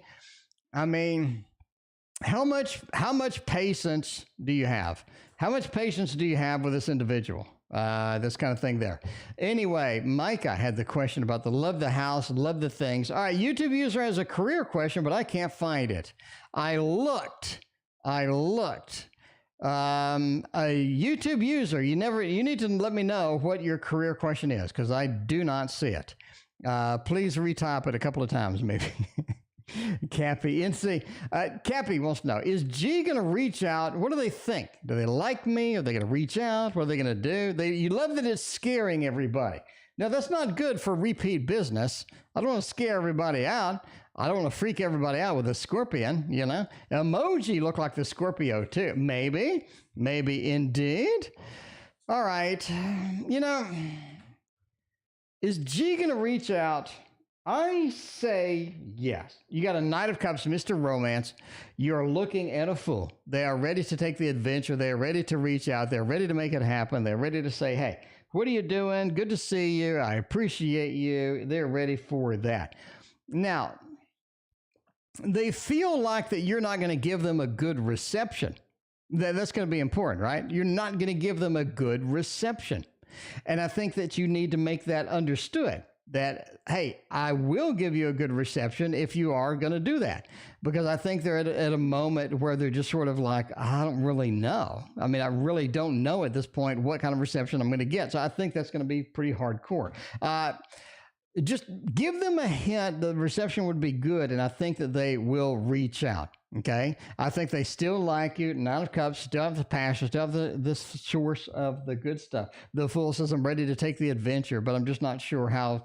I mean, how much patience do you have? How much patience do you have with this individual? This kind of thing there. Anyway, Micah had the question about the love the house, love the things. All right, YouTube user has a career question, but I can't find it. I looked. A YouTube user, you need to let me know what your career question is because I do not see it. Please retype it a couple of times, maybe. Cappy, NC. Cappy wants to know, is G going to reach out? What do they think? Do they like me? Are they going to reach out? What are they going to do? You love that it's scaring everybody. Now, that's not good for repeat business. I don't want to scare everybody out. I don't want to freak everybody out with a scorpion, you know. Emoji look like the Scorpio, too. Maybe indeed. All right. You know, is G going to reach out? I say yes. You got a Knight of Cups, Mr. Romance. You're looking at a Fool. They are ready to take the adventure. They are ready to reach out. They're ready to make it happen. They're ready to say, hey, what are you doing? Good to see you. I appreciate you. They're ready for that. Now, they feel like that you're not going to give them a good reception. That's going to be important, right? You're not going to give them a good reception. And I think that you need to make that understood. That, hey, I will give you a good reception if you are going to do that. Because I think they're at a moment where they're just sort of like, I don't really know. I mean, I really don't know at this point what kind of reception I'm going to get. So I think that's going to be pretty hardcore. Just give them a hint the reception would be good, and I think that they will reach out. Okay, I think they still like you. Nine of Cups, still have the passion, still have the source of the good stuff. The Fool says, I'm ready to take the adventure, but I'm just not sure how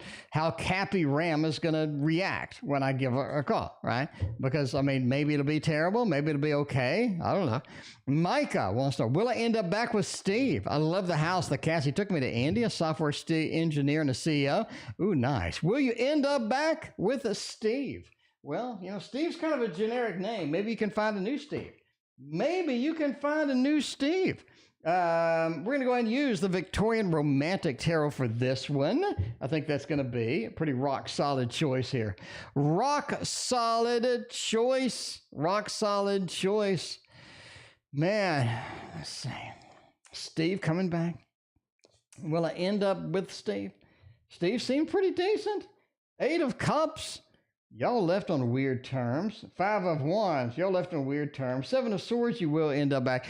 Cappy Ram is going to react when I give her a call, right? Because, I mean, maybe it'll be terrible. Maybe it'll be okay. I don't know. Micah wants to know, will I end up back with Steve? I love the house, the cast. He took me to India, software engineer and a CEO. Ooh, nice. Will you end up back with a Steve? Well, you know, Steve's kind of a generic name. Maybe you can find a new Steve. Maybe you can find a new Steve. We're going to go ahead and use the Victorian Romantic Tarot for this one. I think that's going to be a pretty rock-solid choice here. Rock-solid choice. Rock-solid choice. Man, let's see. Steve coming back. Will I end up with Steve? Steve seemed pretty decent. 8 of Cups. Y'all left on weird terms. 5 of Wands. Y'all left on weird terms. 7 of Swords. You will end up back.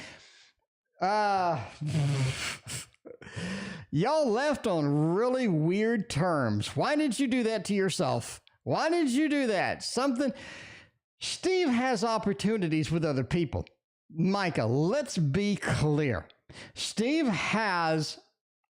Y'all left on really weird terms. Why did you do that to yourself? Why did you do that? Steve has opportunities with other people. Micah, let's be clear. Steve has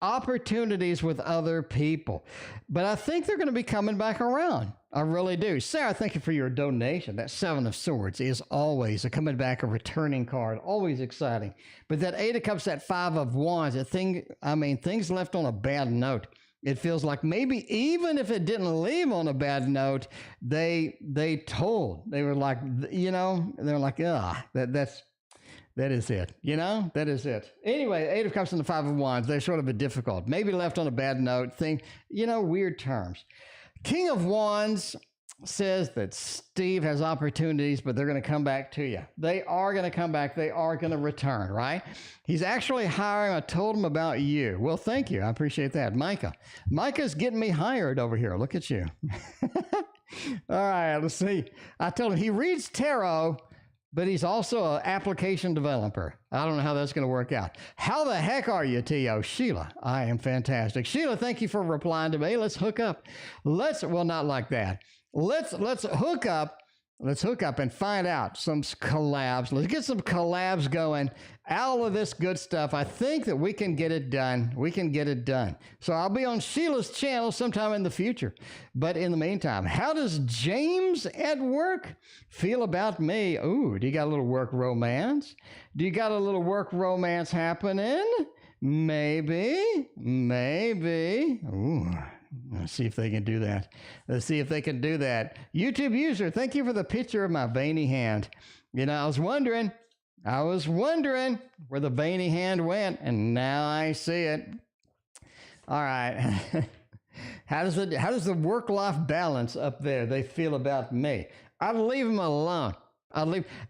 opportunities with other people, but I think they're going to be coming back around. I really do. Sarah, thank you for your donation. That 7 of Swords is always a coming back, a returning card, always exciting. But that 8 of Cups, that 5 of Wands, things left on a bad note. It feels like maybe even if it didn't leave on a bad note, they were like, they're like, that is it. That is it. Anyway, Eight of Cups and the Five of Wands, they're sort of a difficult, maybe left on a bad note thing, weird terms. King of Wands says that Steve has opportunities, but they're going to come back to you. They are going to come back. They are going to return, right? He's actually hiring. I told him about you. Well, thank you. I appreciate that. Micah's getting me hired over here. Look at you. All right, let's see. I told him he reads tarot, but he's also an application developer. I don't know how that's going to work out. How the heck are you, T.O.? Sheila, I am fantastic. Sheila, thank you for replying to me. Let's hook up. Well, not like that. Let's hook up. Let's hook up and find out some collabs. Let's get some collabs going. All of this good stuff. I think that we can get it done. We can get it done. So I'll be on Sheila's channel sometime in the future. But in the meantime, how does James at work feel about me? Ooh, do you got a little work romance? Do you got a little work romance happening? Maybe. Ooh. Let's see if they can do that. YouTube user, thank you for the picture of my veiny hand. I was wondering where the veiny hand went, and now I see it. All right. How does the work-life balance up there they feel about me? I'd leave them alone.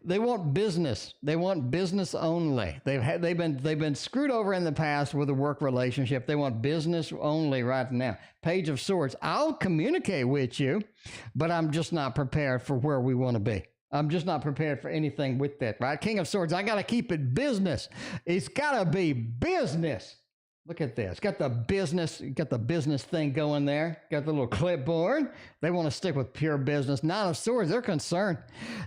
They want business. They want business only. They've been screwed over in the past with a work relationship. They want business only right now. Page of Swords. I'll communicate with you, but I'm just not prepared for where we want to be. I'm just not prepared for anything with that, right? King of Swords. I got to keep it business. It's got to be business. Look at this. Got the business thing going there. Got the little clipboard. They want to stick with pure business. Nine of Swords, they're concerned.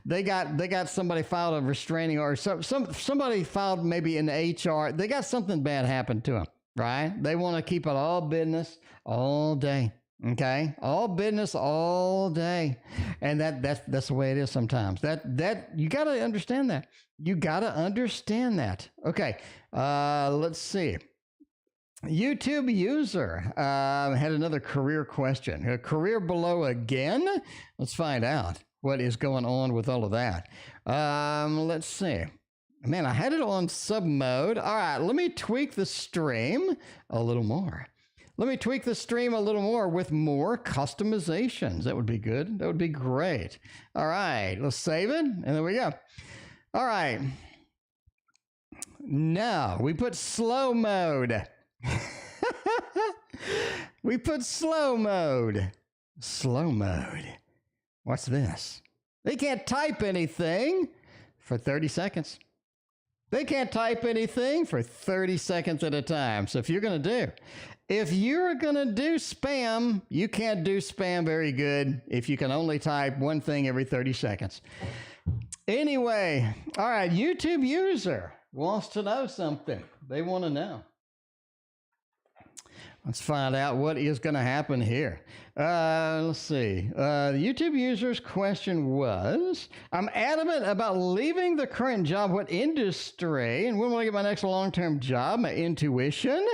They got somebody filed a restraining order. Somebody filed maybe in the HR. They got something bad happen to them, right? They want to keep it all business all day. Okay? All business all day. And that's the way it is sometimes. That you got to understand that. You got to understand that. Okay. Let's see. YouTube user had another career question. A career below again? Let's find out what is going on with all of that. Let's see. Man, I had it on sub mode. All right, let me tweak the stream a little more. With more customizations. That would be good. That would be great. All right, let's save it. And there we go. All right. Now, we put slow mode. We put slow mode. What's this? They can't type anything for 30 seconds. They can't type anything for 30 seconds at a time. So if you're going to do spam, you can't do spam very good if you can only type one thing every 30 seconds. Anyway, all right, YouTube user wants to know something. They want to know. Let's find out what is going to happen here. Let's see. The YouTube user's question was, I'm adamant about leaving the current job. What industry? And when will I get my next long-term job? My intuition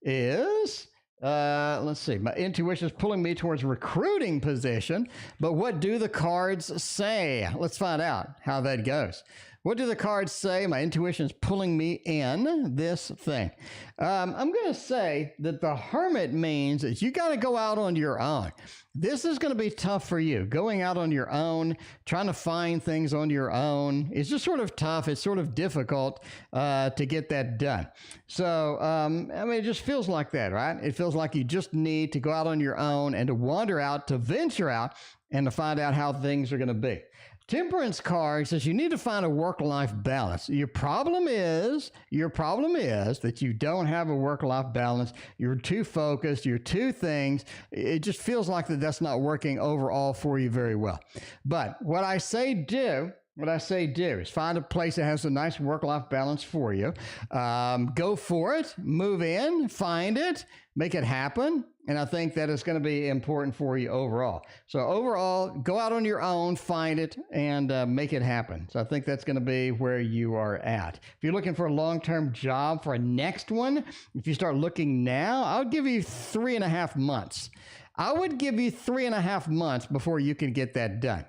is, let's see. My intuition is pulling me towards recruiting position. But what do the cards say? Let's find out how that goes. What do the cards say? My intuition is pulling me in this thing. I'm going to say that the Hermit means that you got to go out on your own. This is going to be tough for you. Going out on your own, trying to find things on your own. It's just sort of tough. It's sort of difficult to get that done. So, I mean, it just feels like that, right? It feels like you just need to go out on your own and to wander out, to venture out, and to find out how things are going to be. Temperance card says you need to find a work-life balance. Your problem is that you don't have a work-life balance. You're too focused. You're two things. It just feels like that's not working overall for you very well. But what I say do what I say do is find a place that has a nice work-life balance for you. Go for it, move in, find it, make it happen. And I think that is going to be important for you overall. So overall, go out on your own, find it, and make it happen. So I think that's going to be where you are at. If you're looking for a long-term job for a next one, if you start looking now, I would give you 3.5 months. I would give you 3.5 months before you can get that done.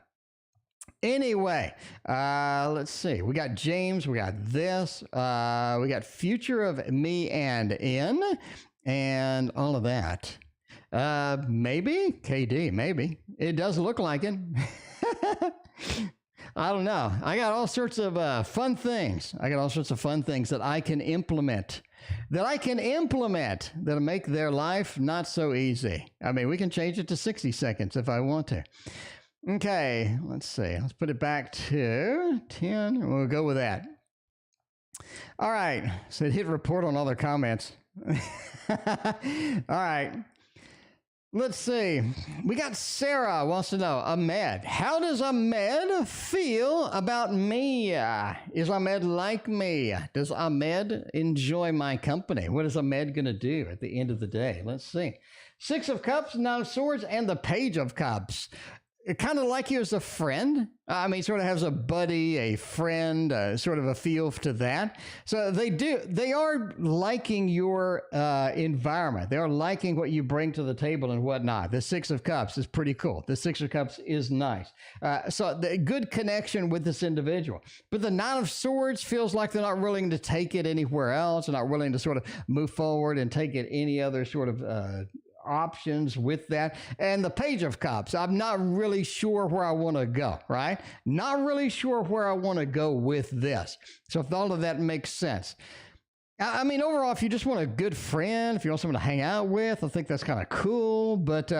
Anyway, let's see. We got James. We got this. We got future of me and in and all of that. Maybe KD, maybe. It does look like it. I don't know. I got all sorts of fun things. I got all sorts of fun things that I can implement. That'll make their life not so easy. I mean, we can change it to 60 seconds if I want to. Okay, let's see. Let's put it back to 10. We'll go with that. All right. So hit report on all their comments. All right. Let's see. We got Sarah wants to know, Ahmed, how does Ahmed feel about me? Is Ahmed like me? Does Ahmed enjoy my company? What is Ahmed going to do at the end of the day? Let's see. 6 of Cups, 9 of Swords, and the Page of Cups. Kind of like you as a friend. I mean, sort of has a buddy, a friend, sort of a feel to that. So they are liking your environment. They are liking what you bring to the table and whatnot. The 6 of Cups is pretty cool. The 6 of Cups is nice. So the good connection with this individual. But the 9 of Swords feels like they're not willing to take it anywhere else. They're not willing to sort of move forward and take it any other sort of options with that. And the Page of Cups, I'm not really sure where I want to go, right? Not really sure where I want to go with this. So if all of that makes sense. I mean, overall, if you just want a good friend, if you want someone to hang out with, I think that's kind of cool, but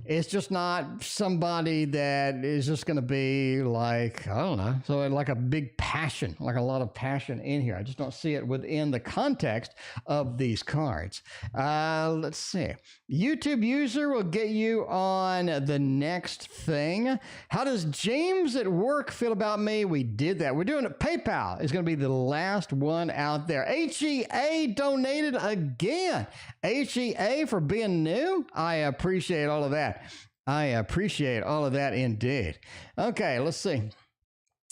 it's just not somebody that is just going to be like, I don't know, so like a big passion, like a lot of passion in here. I just don't see it within the context of these cards. Let's see. YouTube user will get you on the next thing. How does James at work feel about me? We did that. We're doing it. PayPal is going to be the last one out there. HEA donated again. HEA for being new. I appreciate all of that. I appreciate all of that indeed. Okay, let's see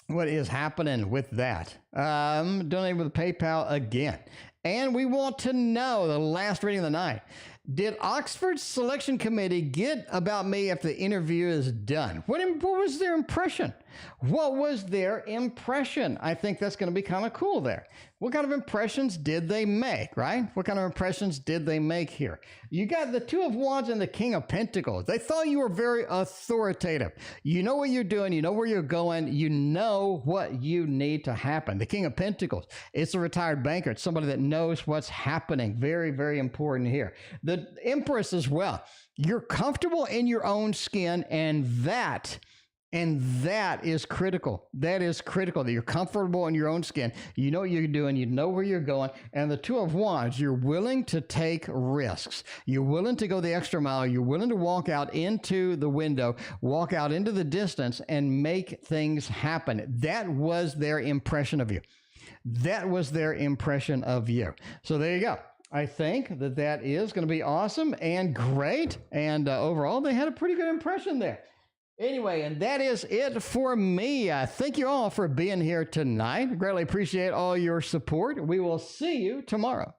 what is happening with that. Donated with PayPal again. And we want to know the last reading of the night. Did Oxford's selection committee get about me after the interview is done? What was their impression? What was their impression? I think that's going to be kind of cool there. What kind of impressions did they make, right? What kind of impressions did they make here? You got the 2 of Wands and the King of Pentacles. They thought you were very authoritative. You know what you're doing. You know where you're going. You know what you need to happen. The King of Pentacles, it's a retired banker. It's somebody that knows what's happening. Very, very important here. The Empress as well. You're comfortable in your own skin, and that is critical. That is critical, that you're comfortable in your own skin. You know what you're doing. You know where you're going. And the 2 of Wands, you're willing to take risks. You're willing to go the extra mile. You're willing to walk out into the window, walk out into the distance, and make things happen. That was their impression of you. That was their impression of you. So there you go. I think that is going to be awesome and great. And overall, they had a pretty good impression there. Anyway, and that is it for me. Thank you all for being here tonight. Greatly appreciate all your support. We will see you tomorrow.